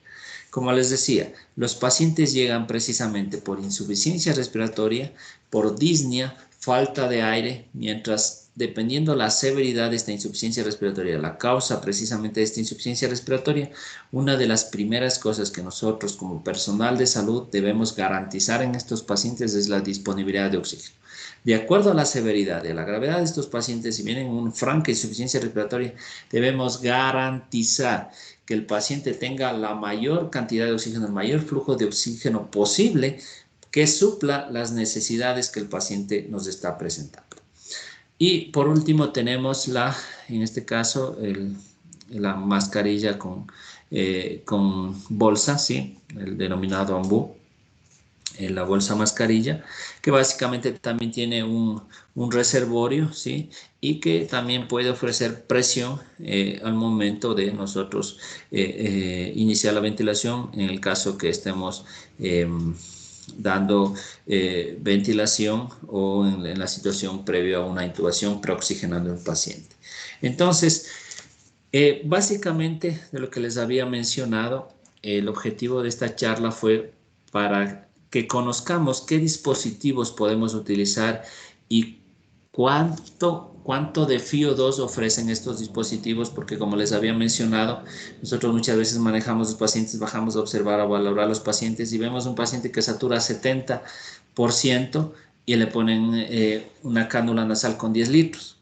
Como les decía, los pacientes llegan precisamente por insuficiencia respiratoria, por disnea, falta de aire, mientras, dependiendo la severidad de esta insuficiencia respiratoria, la causa precisamente de esta insuficiencia respiratoria, una de las primeras cosas que nosotros como personal de salud debemos garantizar en estos pacientes es la disponibilidad de oxígeno. De acuerdo a la severidad y a la gravedad de estos pacientes, si vienen con una franca insuficiencia respiratoria, debemos garantizar que el paciente tenga la mayor cantidad de oxígeno, el mayor flujo de oxígeno posible, que supla las necesidades que el paciente nos está presentando. Y por último tenemos en este caso, la mascarilla con bolsa, ¿sí?, el denominado ambú. la bolsa mascarilla, que básicamente también tiene un reservorio, ¿sí? Y que también puede ofrecer presión al momento de nosotros iniciar la ventilación, en el caso que estemos dando ventilación o en la situación previa a una intubación, preoxigenando al paciente. Entonces, básicamente de lo que les había mencionado, el objetivo de esta charla fue para que conozcamos qué dispositivos podemos utilizar y cuánto de FiO2 ofrecen estos dispositivos, porque como les había mencionado, nosotros muchas veces manejamos los pacientes, bajamos a observar, a valorar a los pacientes y vemos un paciente que satura 70% y le ponen una cánula nasal con 10 litros.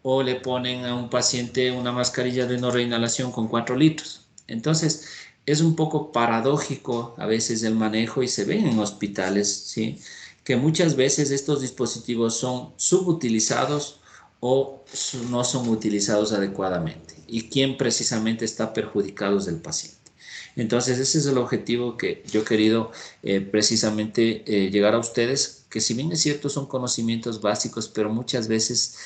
O le ponen a un paciente una mascarilla de no reinhalación con 4 litros. Entonces, es un poco paradójico a veces el manejo y se ven en hospitales, ¿sí? Que muchas veces estos dispositivos son subutilizados o no son utilizados adecuadamente. ¿Y quién precisamente está perjudicado es el paciente? Entonces, ese es el objetivo que yo he querido precisamente llegar a ustedes, que si bien es cierto son conocimientos básicos, pero muchas veces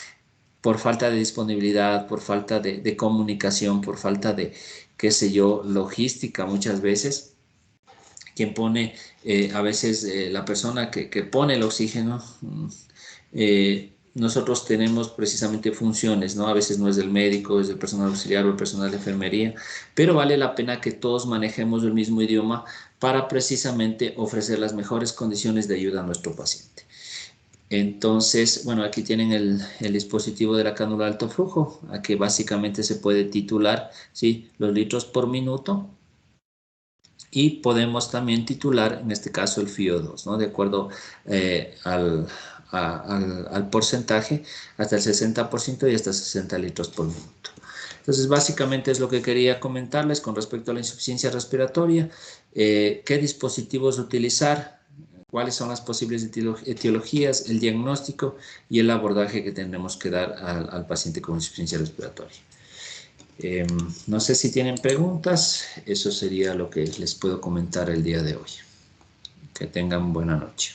por falta de disponibilidad, por falta de comunicación, por falta de, qué sé yo, logística muchas veces, quien pone, a veces la persona que pone el oxígeno, nosotros tenemos precisamente funciones, ¿no? A veces no es del médico, es del personal auxiliar o el personal de enfermería, pero vale la pena que todos manejemos el mismo idioma para precisamente ofrecer las mejores condiciones de ayuda a nuestro paciente. Entonces, bueno, aquí tienen el dispositivo de la cánula de alto flujo, aquí básicamente se puede titular, ¿sí?, los litros por minuto, y podemos también titular, en este caso, el FiO2, ¿no?, de acuerdo al porcentaje, hasta el 60% y hasta 60 litros por minuto. Entonces, básicamente es lo que quería comentarles con respecto a la insuficiencia respiratoria, qué dispositivos utilizar, cuáles son las posibles etiologías, el diagnóstico y el abordaje que tendremos que dar al paciente con insuficiencia respiratoria. No sé si tienen preguntas, eso sería lo que les puedo comentar el día de hoy. Que tengan buena noche.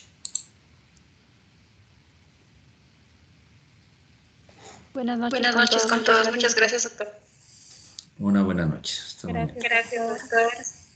Buenas Buenas noches noches con con todos. todos. Muchas Muchas gracias. gracias, doctor. Una buena noche. Hasta mañana. Gracias, Gracias, doctor. doctor.